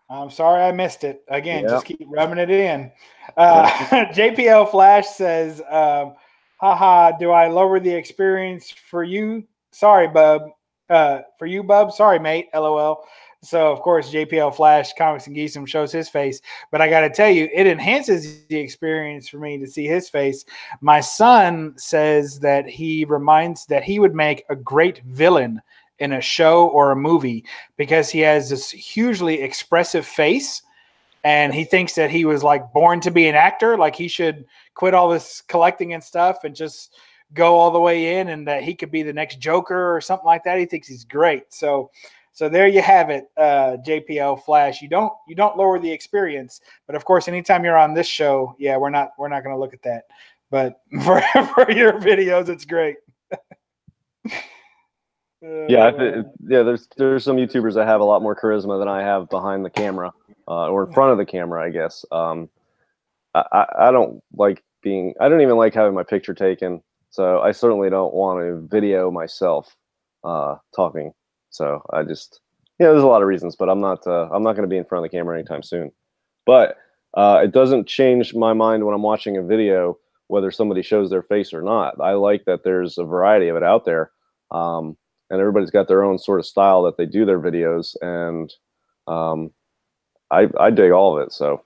I'm sorry I missed it. Again, Just keep rubbing it in. JPL Flash says, haha, do I lower the experience for you? Sorry, bub. For you, bub. Sorry, mate. LOL. So, of course, JPL Flash Comics and Geesem shows his face. But I got to tell you, it enhances the experience for me to see his face. My son says that he would make a great villain in a show or a movie because he has this hugely expressive face. And he thinks that he was like born to be an actor. Like he should quit all this collecting and stuff and just go all the way in, and that he could be the next Joker or something like that. He thinks he's great. So there you have it, JPL Flash. You don't lower the experience, but of course, anytime you're on this show, yeah, we're not going to look at that. But for your videos, it's great. There's some YouTubers that have a lot more charisma than I have behind the camera or in front of the camera, I guess. I don't even like having my picture taken, so I certainly don't want to video myself talking. So I just, there's a lot of reasons, but I'm not going to be in front of the camera anytime soon. But it doesn't change my mind when I'm watching a video whether somebody shows their face or not. I like that there's a variety of it out there, and everybody's got their own sort of style that they do their videos, and I dig all of it. So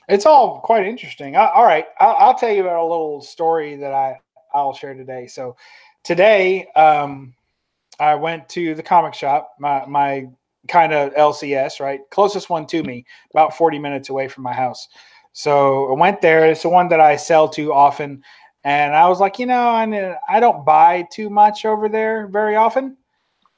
it's all quite interesting. All right, I'll tell you about a little story that I'll share today. So today, I went to the comic shop, my kind of LCS, right? Closest one to me, about 40 minutes away from my house. So I went there. It's the one that I sell to often. And I was like, I don't buy too much over there very often.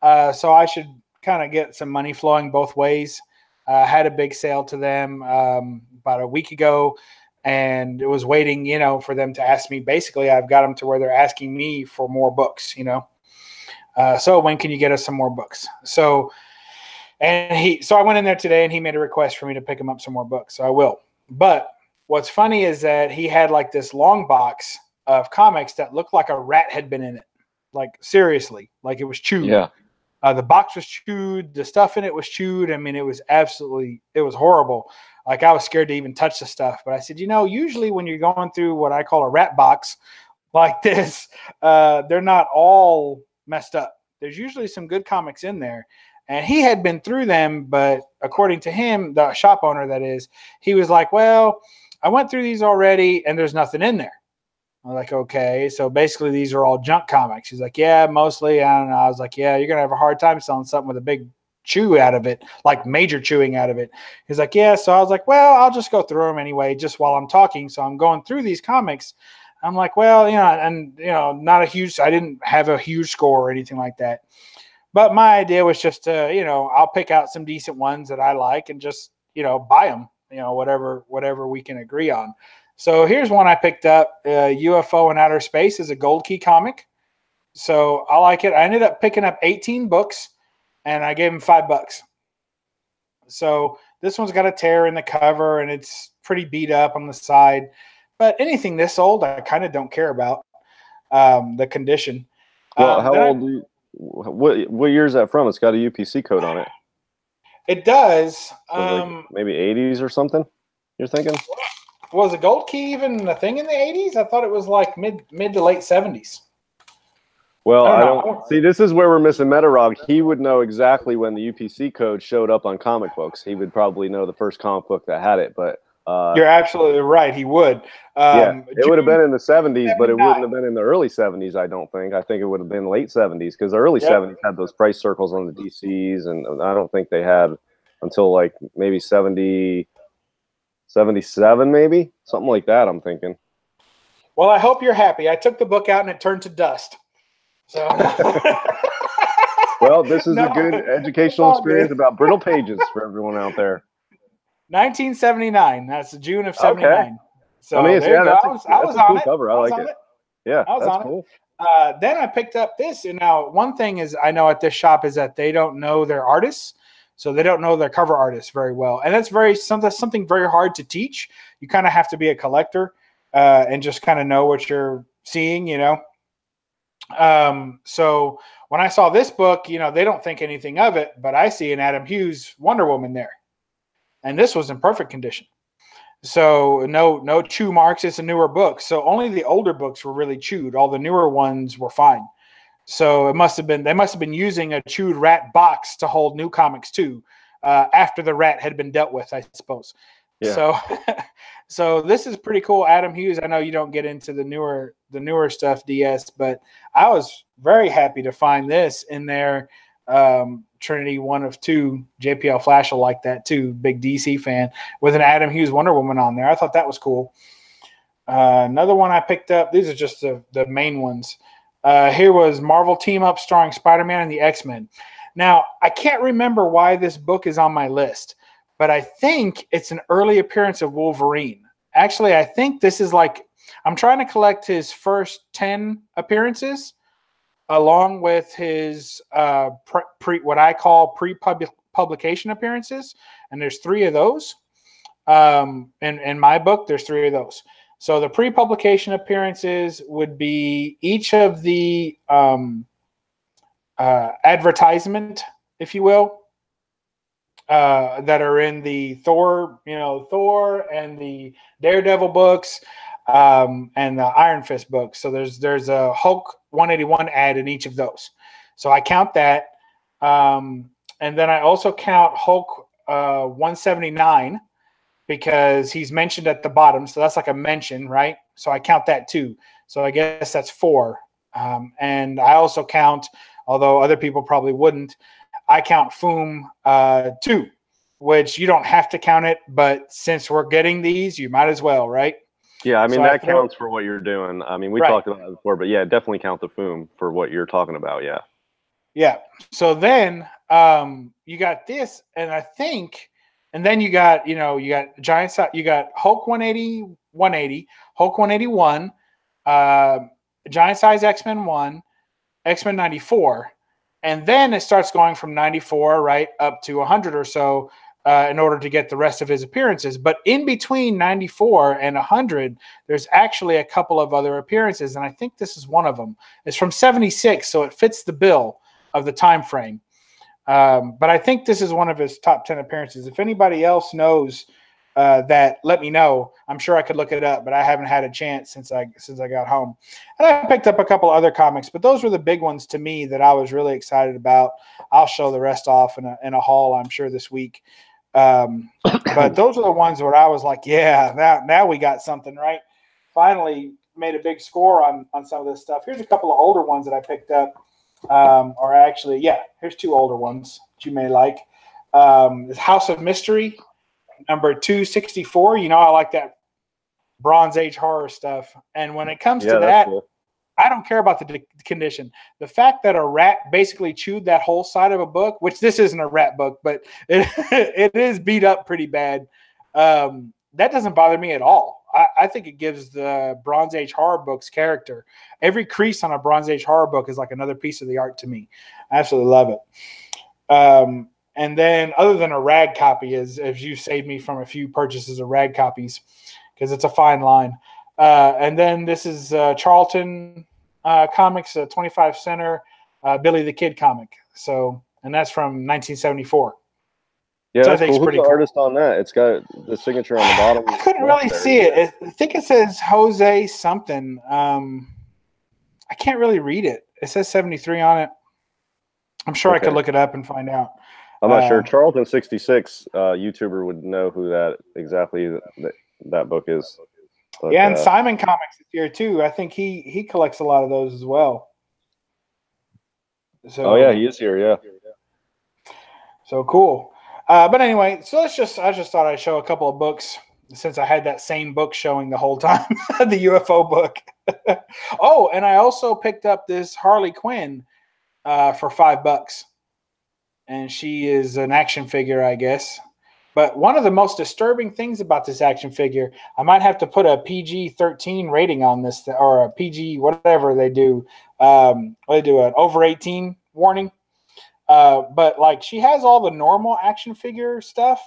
So I should kind of get some money flowing both ways. Had a big sale to them about a week ago. And it was waiting, for them to ask me. Basically, I've got them to where they're asking me for more books, so when can you get us some more books? So I went in there today and he made a request for me to pick him up some more books. So I will. But what's funny is that he had like this long box of comics that looked like a rat had been in it. Like seriously, like it was chewed. yeah. The box was chewed. The stuff in it was chewed. I mean, it was horrible. Like I was scared to even touch the stuff. But I said, usually when you're going through what I call a rat box like this, they're not all messed up. There's usually some good comics in there. And he had been through them, but according to him, the shop owner that is, he was like, well, I went through these already and there's nothing in there. I'm like, okay, so basically these are all junk comics. He's like, yeah, mostly. I don't know. I was like, yeah, you're going to have a hard time selling something with a big chew out of it, like major chewing out of it. He's like, yeah. So I was like, well, I'll just go through them anyway, just while I'm talking. So I'm going through these comics. I'm like, well, not a huge, I didn't have a huge score or anything like that. But my idea was just to, I'll pick out some decent ones that I like and just, buy them, whatever we can agree on. So here's one I picked up, UFO in Outer Space is a Gold Key comic. So I like it. I ended up picking up 18 books and I gave him $5. So this one's got a tear in the cover and it's pretty beat up on the side. But anything this old, I kind of don't care about the condition. Well, how old? What year is that from? It's got a UPC code on it. It does. So maybe 80s or something. You're thinking? Was a Gold Key even a thing in the 80s? I thought it was like mid to late 70s. Well, I don't see. This is where we're missing Metarog. He would know exactly when the UPC code showed up on comic books. He would probably know the first comic book that had it, but. You're absolutely right. He would. It would have been in the 70s, but it wouldn't have been in the early 70s, I don't think. I think it would have been late 70s because the early 70s had those price circles on the DCs, and I don't think they had until like maybe 70, 77, maybe? Something like that, I'm thinking. Well, I hope you're happy. I took the book out and it turned to dust. So. Well, this is a good educational experience about brittle pages for everyone out there. 1979. That's June of 79. Okay. So I mean, there you go. I was on cool it. Cover. I like it. Yeah, that's cool. Then I picked up this. And now one thing is I know at this shop is that they don't know their artists. So they don't know their cover artists very well. And that's something very hard to teach. You kind of have to be a collector and just kind of know what you're seeing, So when I saw this book, they don't think anything of it, but I see an Adam Hughes Wonder Woman there. And this was in perfect condition. So no chew marks. It's a newer book. So only the older books were really chewed. All the newer ones were fine. So they must have been using a chewed rat box to hold new comics too, after the rat had been dealt with, I suppose. Yeah. So this is pretty cool. Adam Hughes. I know you don't get into the newer stuff, DS, but I was very happy to find this in there. Trinity 1 of 2. JPL Flash will like that too. Big DC fan with an Adam Hughes Wonder Woman on there. I thought that was cool. Another one I picked up. These are just the main ones. Here was Marvel Team Up starring Spider-Man and the X-Men. Now, I can't remember why this book is on my list, but I think it's an early appearance of Wolverine. Actually, I think this is I'm trying to collect his first 10 appearances along with his what I call pre-publication appearances, and there's 3 of those. In my book, there's 3 of those. So the pre-publication appearances would be each of the advertisement, if you will, that are in the Thor, Thor and the Daredevil books, and the Iron Fist books. So there's a Hulk 181 ad in each of those. So I count that. And then I also count Hulk 179 because he's mentioned at the bottom. So that's like a mention, right? So I count that too. So I guess that's 4. And I also count, although other people probably wouldn't, I count Foom 2, which you don't have to count it, but since we're getting these, you might as well, right? Yeah, I mean, So that counts for what you're doing. I mean, we talked about it before, but yeah, definitely count the Foom for what you're talking about, yeah. Yeah. So then you got this, and I think, and then you got, you got giant size, you got Hulk 180, Hulk 181, giant size X-Men 1, X-Men 94, and then it starts going from 94 right up to 100 or so in order to get the rest of his appearances. But in between 94 and 100, there's actually a couple of other appearances, and I think this is one of them. It's from 76, so it fits the bill of the time frame. But I think this is one of his top 10 appearances. If anybody else knows that, let me know. I'm sure I could look it up, but I haven't had a chance since I got home. And I picked up a couple other comics, but those were the big ones to me that I was really excited about. I'll show the rest off in a haul, I'm sure, this week. But those are the ones where I was like, yeah, now we got something, right? Finally made a big score on some of this stuff. Here's a couple of older ones that I picked up. Or actually, yeah, here's 2 older ones that you may like. House of Mystery, number 264. I like that Bronze Age horror stuff. And when it comes to that, cool. I don't care about the condition. The fact that a rat basically chewed that whole side of a book, which this isn't a rat book, but it is beat up pretty bad. That doesn't bother me at all. I think it gives the Bronze Age horror books character. Every crease on a Bronze Age horror book is like another piece of the art to me. I absolutely love it. And then other than a rag copy, as you saved me from a few purchases of rag copies, because it's a fine line. And then this is Charlton Comics, 25 center Billy the Kid comic. So, and that's from 1974. Yeah, that's cool. Who's the artist on that? It's got the signature on the bottom. I couldn't really see it. I think it says Jose something. I can't really read it. It says 73 on it. I'm sure I could look it up and find out. I'm not sure. Charlton66 YouTuber would know who that exactly that book is. But, yeah, and Simon Comics is here too. I think he collects a lot of those as well. So, oh yeah, he is here. Yeah. So cool. But anyway, so I just thought I'd show a couple of books since I had that same book showing the whole time, the UFO book. Oh, and I also picked up this Harley Quinn for $5, and she is an action figure, I guess. But one of the most disturbing things about this action figure, I might have to put a PG-13 rating on this, or a PG whatever they do. They do an over 18 warning. But like she has all the normal action figure stuff,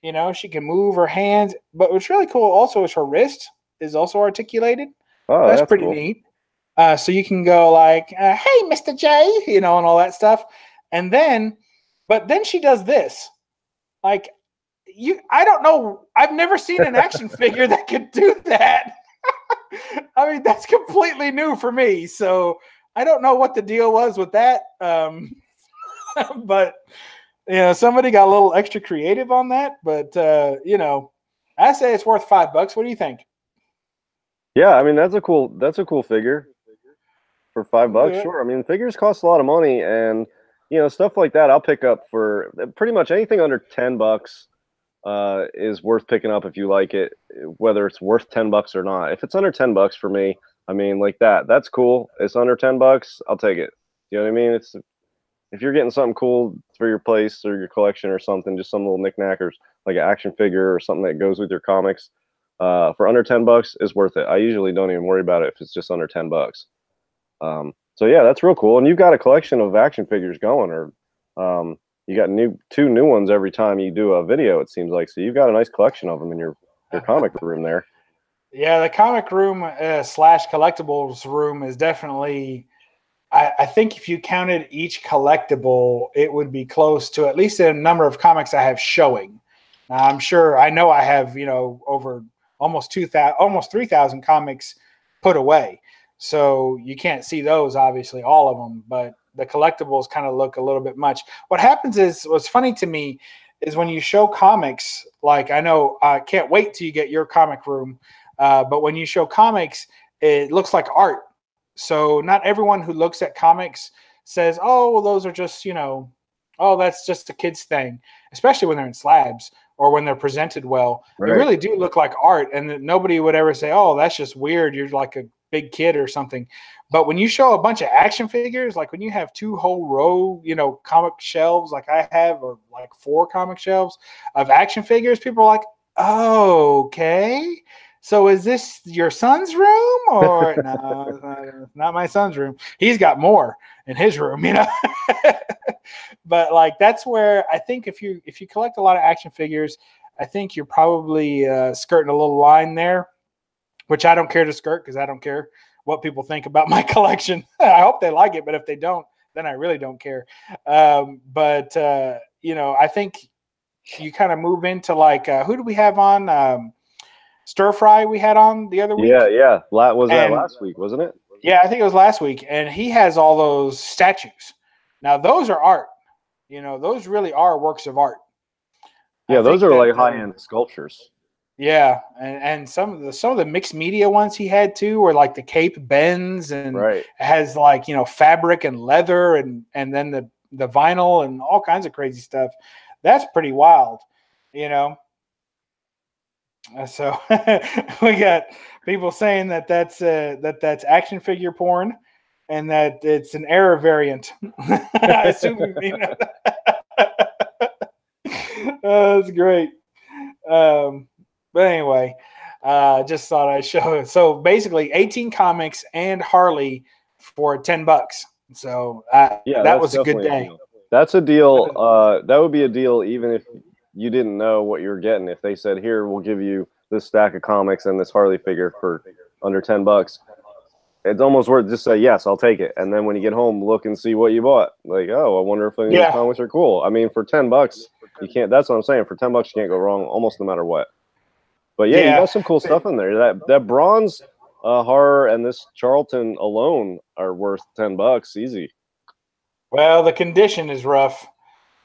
she can move her hands, but what's really cool also is her wrist is also articulated. Oh, that's pretty cool. neat. So you can go like, hey, Mr. J, and all that stuff. And then, but then she does this. Like I don't know. I've never seen an action figure that could do that. I mean, that's completely new for me. So I don't know what the deal was with that. But somebody got a little extra creative on that. But I say it's worth $5. What do you think? Yeah, I mean that's a cool figure for $5. Yeah. Sure. I mean figures cost a lot of money, and stuff like that I'll pick up for pretty much anything under $10 is worth picking up if you like it, whether it's worth $10 or not. If it's under $10 for me, I mean like that's cool. It's under $10, I'll take it. You know what I mean? It's if you're getting something cool for your place or your collection or something, just some little knickknack or like an action figure or something that goes with your comics, for under $10 is worth it. I usually don't even worry about it if it's just under $10. So yeah, that's real cool. And you've got a collection of action figures going, or you got two new ones every time you do a video, it seems like. So you've got a nice collection of them in your comic room there. Yeah, the comic room / collectibles room is definitely I think if you counted each collectible, it would be close to at least a number of comics I have showing. Now, I know I have, over almost 2,000, almost 3,000 comics put away. So you can't see those, obviously, all of them, but the collectibles kind of look a little bit much. What happens is, what's funny to me is when you show comics, like I know I can't wait till you get your comic room, but when you show comics, it looks like art. So not everyone who looks at comics says, "Oh, well, those are just, oh, that's just a kid's thing," especially when they're in slabs or when they're presented well. They Right. really do look like art, and nobody would ever say, "Oh, that's just weird. You're like a big kid or something." But when you show a bunch of action figures, like when you have two whole row, comic shelves like I have, or like 4 comic shelves of action figures, people are like, "Oh, okay. So is this your son's room?" Or no, it's not my son's room. He's got more in his room, But like that's where I think if you collect a lot of action figures, I think you're probably skirting a little line there, which I don't care to skirt because I don't care what people think about my collection. I hope they like it, but if they don't, then I really don't care. I think you kind of move into like who do we have on? Stir Fry we had on the other Yeah, week. yeah. Was that And last week, wasn't it? yeah, I think it was last week. And he has all those statues. Now, those are art. Those really are works of art. I Yeah, those think are that like high-end sculptures. yeah, and some of the mixed media ones he had too were like the cape bends and Right. has like fabric and leather and then the vinyl and all kinds of crazy stuff. That's pretty wild, you know. So we got people saying that's action figure porn, and that it's an error variant. I assume you mean that's great. But anyway, just thought I'd show it. So basically, 18 comics and Harley for $10. So Yeah, that that's was a good definitely a day. deal. That's a deal. That would be a deal even if you didn't know what you were getting. If they said, "Here, we'll give you this stack of comics and this Harley figure for under $10," it's almost worth just say yes, I'll take it. And then when you get home, look and see what you bought. Like, oh, I wonder if any of these Yeah, comics are cool. I mean, for $10, you can't. That's what I'm saying. For $10, you can't go wrong almost no matter what. But yeah, you yeah. got some cool stuff in there. That bronze horror and this Charlton alone are worth $10 easy. Well, the condition is rough.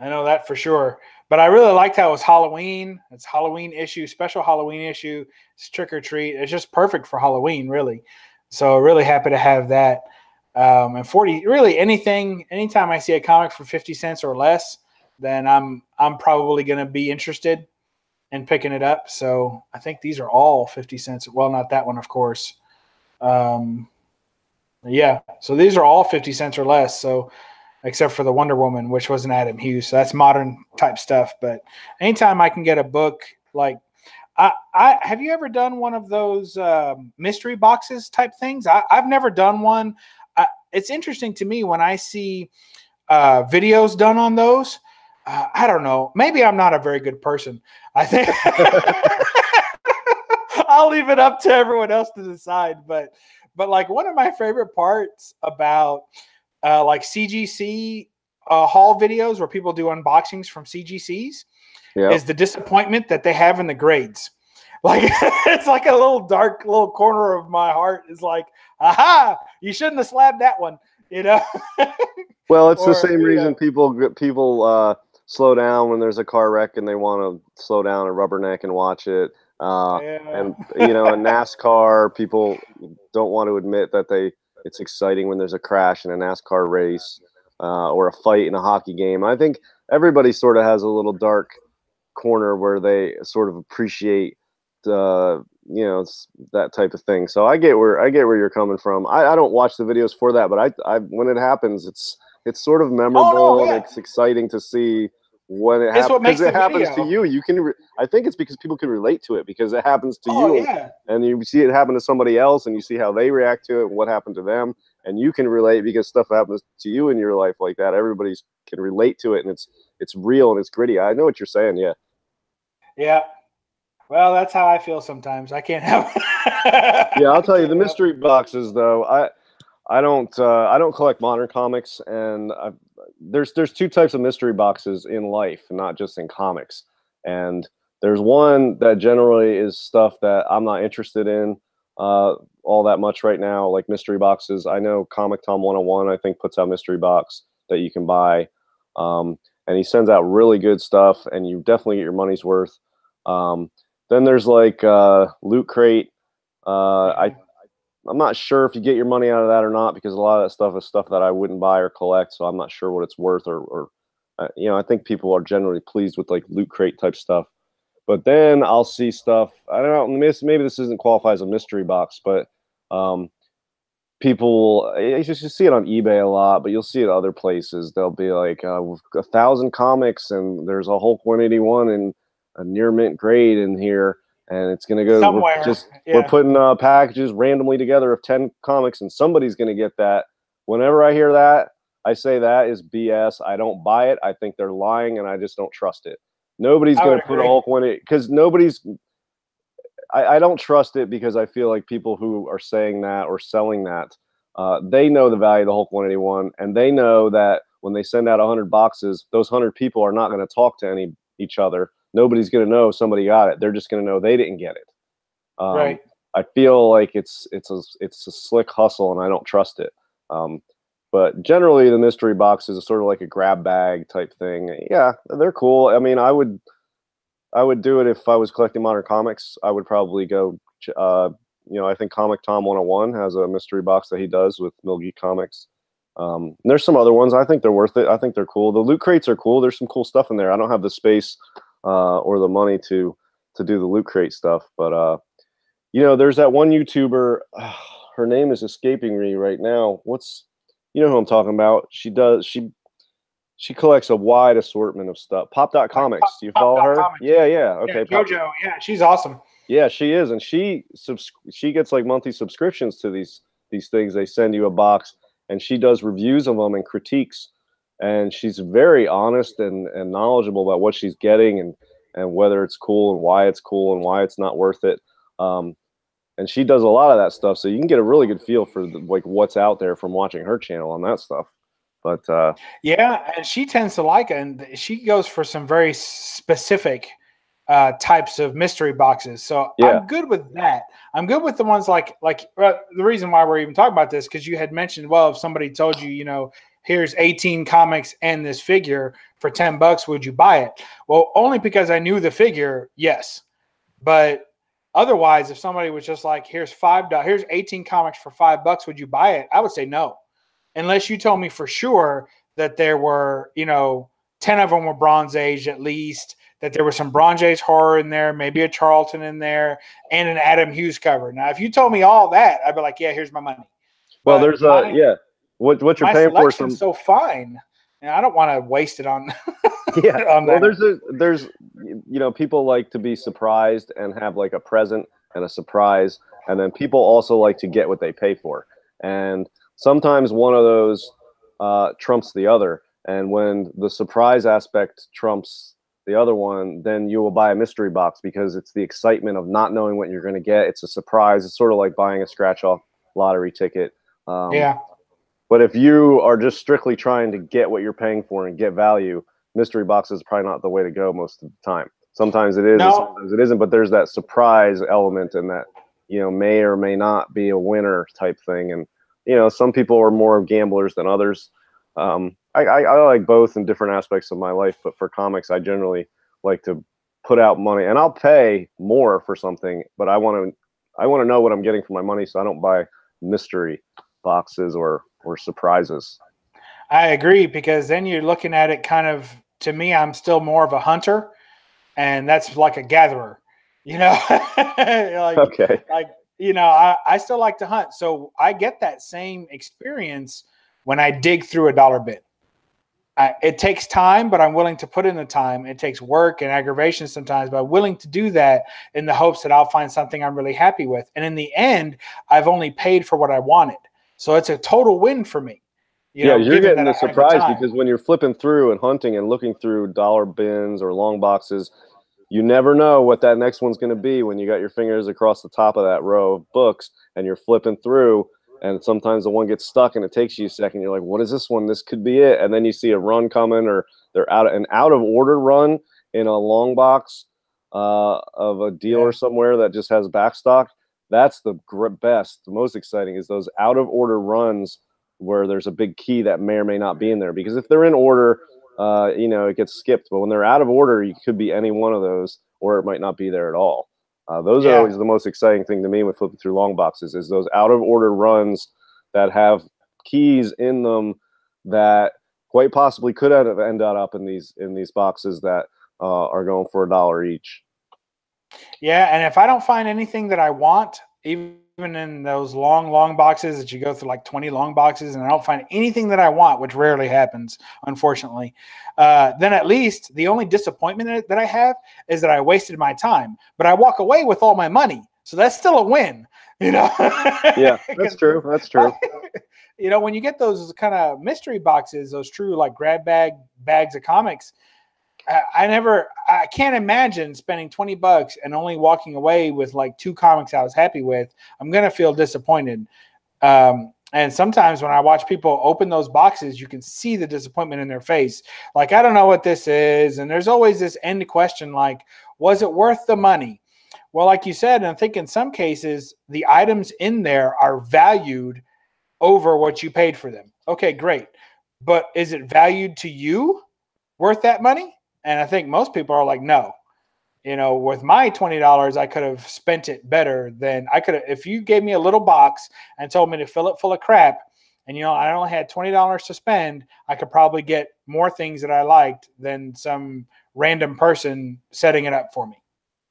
I know that for sure. But I really liked how it was Halloween. It's Halloween issue, special Halloween issue. It's trick or treat. It's just perfect for Halloween, really. So really happy to have that. And 40, really anytime I see a comic for 50 cents or less, then I'm probably going to be interested in picking it up. So I think these are all 50 cents. Well, not that one, of course. Um, yeah. So these are all 50 cents or less. So except for the Wonder Woman, which was an Adam Hughes. So that's modern type stuff. But anytime I can get a book, like I have you ever done one of those mystery boxes type things? I've never done one. It's interesting to me when I see videos done on those. I don't know. Maybe I'm not a very good person. I think I'll leave it up to everyone else to decide. But like one of my favorite parts about like CGC haul videos where people do unboxings from CGCs Yeah. is the disappointment that they have in the grades. Like it's like a little dark little corner of my heart is like, aha, you shouldn't have slabbed that one, Well, it's the or same reason people slow down when there's a car wreck and they want to slow down and rubberneck and watch it. yeah. And in NASCAR, people don't want to admit that it's exciting when there's a crash in a NASCAR race or a fight in a hockey game. I think everybody sort of has a little dark corner where they sort of appreciate that type of thing. So I get where you're coming from. I don't watch the videos for that, but I when it happens, it's sort of Oh no, memorable and yeah. it's exciting to see when it It's happens what because makes the it happens to video. you. You can I think it's because people can relate to it because it happens to Oh you yeah. and you see it happen to somebody else and you see how they react to it and what happened to them and you can relate because stuff happens to you in your life like that. Everybody can relate to it and it's real and it's gritty. I know what you're saying. Yeah. Yeah. Well, that's how I feel sometimes. I can't help Yeah, I'll I tell you the can't help it. mystery boxes though. I don't collect modern comics, and there's two types of mystery boxes in life, not just in comics. And there's one that generally is stuff that I'm not interested in all that much right now, like mystery boxes. I know Comic Tom 101, I think, puts out mystery box that you can buy, and he sends out really good stuff, and you definitely get your money's worth. Then there's like Loot Crate. I I'm not sure if you get your money out of that or not, because a lot of that stuff is stuff that I wouldn't buy or collect, so I'm not sure what it's worth, or I think people are generally pleased with like Loot Crate type stuff. But then I'll see stuff. I don't know. Maybe this isn't qualify as a mystery box, but um, people you just see it on eBay a lot, but you'll see it other places. They'll be like 1,000 comics, and there's a Hulk 181 and a near mint grade in here, and it's gonna go. Somewhere. We're Yeah. putting packages randomly together of 10 comics, and somebody's gonna get that. Whenever I hear that, I say that is BS. I don't buy it. I think they're lying, and I just don't trust it. Nobody's I gonna would put a agree. Hulk 181 because nobody's. I don't trust it because I feel like people who are saying that or selling that, they know the value of the Hulk 181, and they know that when they send out 100 boxes, those 100 people are not going to talk to each other. Nobody's going to know somebody got it. They're just going to know they didn't get it. Right. I feel like it's a slick hustle, and I don't trust it. But generally, the mystery boxes are sort of like a grab bag type thing. Yeah, they're cool. I mean, I would do it if I was collecting modern comics. I would probably go, I think Comic Tom 101 has a mystery box that he does with Milgeek Comics. There's some other ones. I think they're worth it. I think they're cool. The loot crates are cool. There's some cool stuff in there. I don't have the space or the money to do the loot crate stuff, but there's that one YouTuber. Her name is escaping me right now. You know who I'm talking about? She collects a wide assortment of stuff. Like Comics. Do you Pop follow Dot her? Comics. Yeah, yeah. Yeah, Okay, Pop. JoJo. Yeah, she's awesome. Yeah, she is, and she gets like monthly subscriptions to these things. They send you a box, and she does reviews of them and critiques, and she's very honest and knowledgeable about what she's getting and whether it's cool and why it's not worth it. And she does a lot of that stuff, so you can get a really good feel for like what's out there from watching her channel on that stuff. But Yeah, and she tends to like it, and she goes for some very specific types of mystery boxes. So yeah, I'm good with that. I'm good with the ones like the reason why we're even talking about this, because you had mentioned, well, if somebody told you, here's 18 comics and this figure for $10, would you buy it? Well, only because I knew the figure, yes. But otherwise, if somebody was just like, here's 18 comics for $5, would you buy it? I would say no, unless you told me for sure that there were, 10 of them were Bronze Age at least, that there was some Bronze Age horror in there, maybe a Charlton in there, and an Adam Hughes cover. Now, if you told me all that, I'd be like, yeah, here's my money. well, But there's what you're my paying for selection's so fine, and I don't want to waste it on yeah. on Well, that. there's people like to be surprised and have like a present and a surprise, and then people also like to get what they pay for, and sometimes one of those trumps the other. And when the surprise aspect trumps the other one, then you will buy a mystery box because it's the excitement of not knowing what you're going to get. It's a surprise. It's sort of like buying a scratch off lottery ticket. Um, Yeah. but if you are just strictly trying to get what you're paying for and get value, mystery box is probably not the way to go most of the time. Sometimes it is, and No. sometimes it isn't. But there's that surprise element, and that may or may not be a winner type thing. And some people are more gamblers than others. I like both in different aspects of my life, but for comics, I generally like to put out money, and I'll pay more for something, but I want to know what I'm getting for my money, so I don't buy mystery boxes or surprises. I agree, because then you're looking at it kind of, to me, I'm still more of a hunter, and that's like a gatherer, like Okay. I still like to hunt. So I get that same experience when I dig through a dollar bin. It takes time, but I'm willing to put in the time. It takes work and aggravation sometimes, but I'm willing to do that in the hopes that I'll find something I'm really happy with. And in the end, I've only paid for what I wanted. So it's a total win for me, Yeah, you're given getting that I the have the surprise time. because when you're flipping through and hunting and looking through dollar bins or long boxes, you never know what that next one's going to be when you got your fingers across the top of that row of books and you're flipping through and sometimes the one gets stuck and it takes you a second. You're like, what is this one? This could be it. And then you see a run coming, or they're out of order run in a long box of a dealer somewhere that just has back stock. That's the best. The most exciting is those out of order runs where there's a big key that may or may not be in there. Because if they're in order, it gets skipped. But when they're out of order, you could be any one of those, or it might not be there at all. Those are always the most exciting thing to me with flipping through long boxes, is those out of order runs that have keys in them that quite possibly could have ended up in these boxes that are going for $1 each. Yeah, and if I don't find anything that I want, even in those long boxes that you go through like 20 long boxes, and I don't find anything that I want, which rarely happens, unfortunately, then at least the only disappointment that I have is that I wasted my time. But I walk away with all my money, so that's still a win, you know? Yeah, that's true. That's true. You know, when you get those kind of mystery boxes, those true like grab bags of comics, I can't imagine spending $20 and only walking away with like 2 comics I was happy with. I'm going to feel disappointed. And sometimes when I watch people open those boxes, you can see the disappointment in their face. Like, I don't know what this is. And there's always this end question, like, was it worth the money? Well, like you said, and I think in some cases, the items in there are valued over what you paid for them. Okay, great. But is it valued to you worth that money? And I think most people are like, no. You know, with my $20, I could have spent it better than I could have. If you gave me a little box and told me to fill it full of crap, and, you know, I only had $20 to spend, I could probably get more things that I liked than some random person setting it up for me.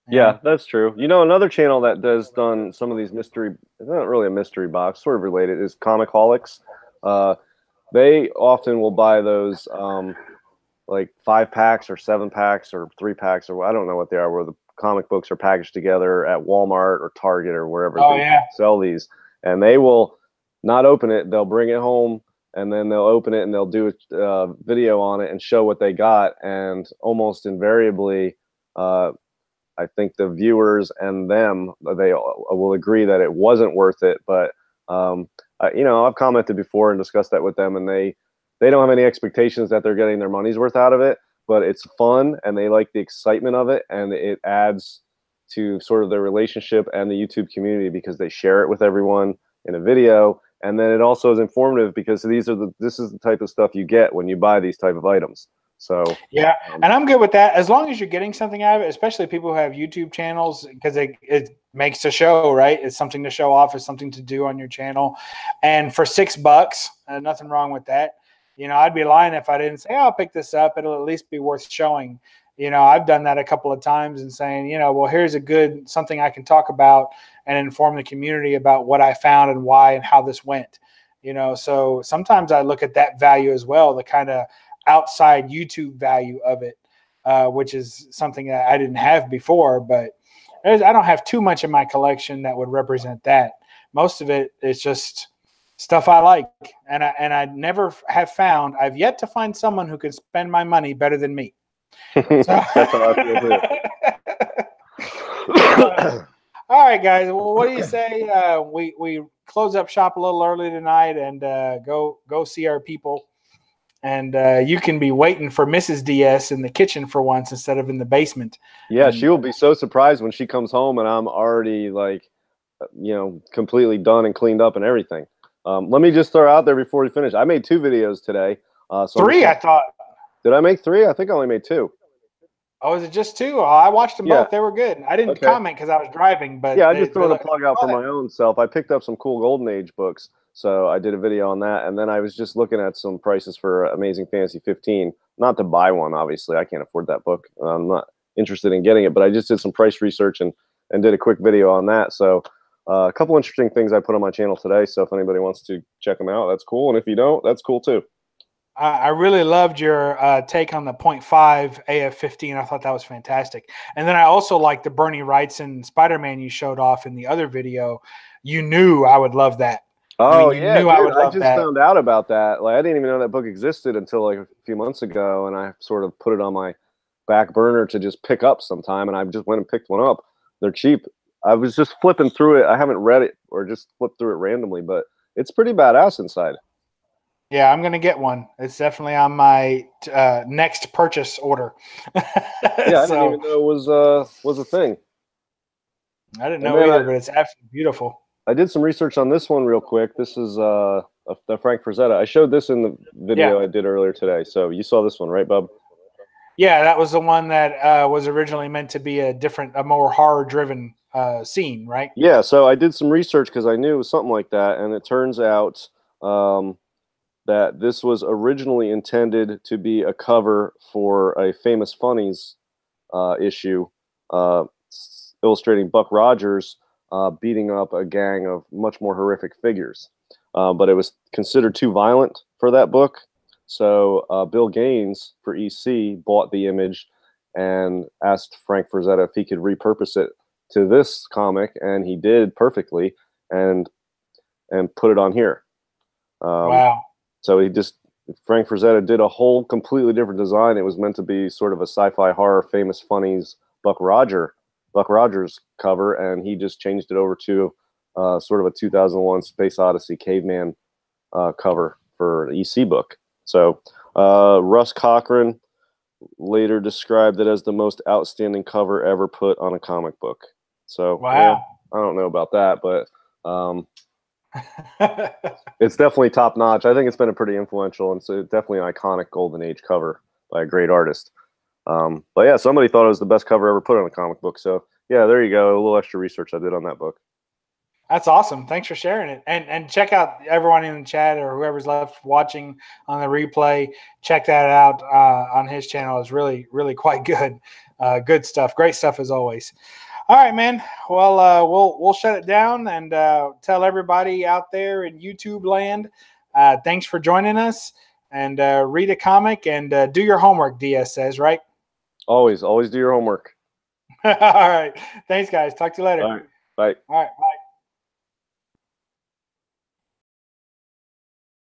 Yeah, that's true. You know, another channel that does done some of these mystery, it's not really a mystery box, sort of related, is Comicholics. They often will buy those like 5-packs or 7-packs or 3-packs, or I don't know what they are, where the comic books are packaged together at Walmart or Target or wherever they sell these. And they will not open it. They'll bring it home, and then they'll open it and they'll do a video on it and show what they got. And almost invariably, I think the viewers and them, they will agree that it wasn't worth it. But, you know, I've commented before and discussed that with them, and they don't have any expectations that they're getting their money's worth out of it, but it's fun and they like the excitement of it, and it adds to sort of their relationship and the YouTube community because they share it with everyone in a video. And then it also is informative because this is the type of stuff you get when you buy these type of items. So yeah, and I'm good with that as long as you're getting something out of it, especially people who have YouTube channels, because it makes a show, right? It's something to show off, it's something to do on your channel. And for $6, nothing wrong with that. You know, I'd be lying if I didn't say, I'll pick this up. It'll at least be worth showing. You know, I've done that a couple of times and saying, you know, well, here's something I can talk about and inform the community about what I found and why and how this went. You know, so sometimes I look at that value as well, the kind of outside YouTube value of it, which is something that I didn't have before. But I don't have too much in my collection that would represent that. Most of it is just stuff I like, and I never have found. I've yet to find someone who could spend my money better than me. That's how I feel. All right, guys. Well, what do you say? We close up shop a little early tonight and go see our people. And you can be waiting for Mrs. DS in the kitchen for once instead of in the basement. Yeah, she will be so surprised when she comes home and I'm already like, you know, completely done and cleaned up and everything. Let me just throw out there before we finish. I made 2 videos today. So 3, I thought. Did I make 3? I think I only made 2. Oh, is it just 2? Oh, I watched them both. They were good. I didn't comment because I was driving. But yeah, I just threw the plug out for my own self. I picked up some cool Golden Age books, so I did a video on that. And then I was just looking at some prices for Amazing Fantasy 15. Not to buy one, obviously. I can't afford that book. I'm not interested in getting it, but I just did some price research and did a quick video on that. So a couple interesting things I put on my channel today. So if anybody wants to check them out, that's cool. And if you don't, that's cool too. I really loved your take on the 0.5 AF-15. I thought that was fantastic. And then I also liked the Bernie Wrightson Spider-Man you showed off in the other video. You knew I would love that. Oh, yeah, dude, I just found out about that. Like, I didn't even know that book existed until like a few months ago, and I sort of put it on my back burner to just pick up sometime, and I just went and picked one up. They're cheap. I was just flipping through it. I haven't read it or just flipped through it randomly, but It's pretty badass inside. Yeah, I'm gonna get one. It's definitely on my next purchase order. Yeah, I didn't So even know it was a thing. I didn't And know then either, but it's absolutely beautiful. I did some research on this one real quick. This is the Frank Frazetta. I showed this in the Yeah, video I did earlier today. So you saw this one, right, Bub? yeah, that was the one that was originally meant to be a more horror-driven scene, right? Yeah. So I did some research because I knew it was something like that, and it turns out um, that this was originally intended to be a cover for a Famous Funnies issue uh, illustrating Buck Rogers beating up a gang of much more horrific figures. But it was considered too violent for that book. So Bill Gaines for EC bought the image and asked Frank Frazetta if he could repurpose it to this comic, and he did perfectly, and put it on here. Um, Wow. so Frank Frazetta did a whole completely different design. It was meant to be sort of a sci-fi horror Famous Funnies Buck Rogers cover, and he just changed it over to sort of a 2001 Space Odyssey caveman cover for an EC book. So Russ Cochran later described it as the most outstanding cover ever put on a comic book. So yeah, Wow. I don't know about that, but it's definitely top notch. I think it's been a pretty influential and so definitely an iconic golden age cover by a great artist. But yeah, somebody thought it was the best cover ever put on a comic book. So yeah, there you go. A little extra research I did on that book. That's awesome. Thanks for sharing it. And check out everyone in the chat or whoever's left watching on the replay. Check that out on his channel. It's really, really quite good. Good stuff. Great stuff as always. All right, man. Well, we'll shut it down and tell everybody out there in YouTube land, thanks for joining us. And read a comic and do your homework, DS says, right? Always do your homework. All right. Thanks, guys. Talk to you later. All right. Bye. All right. Bye.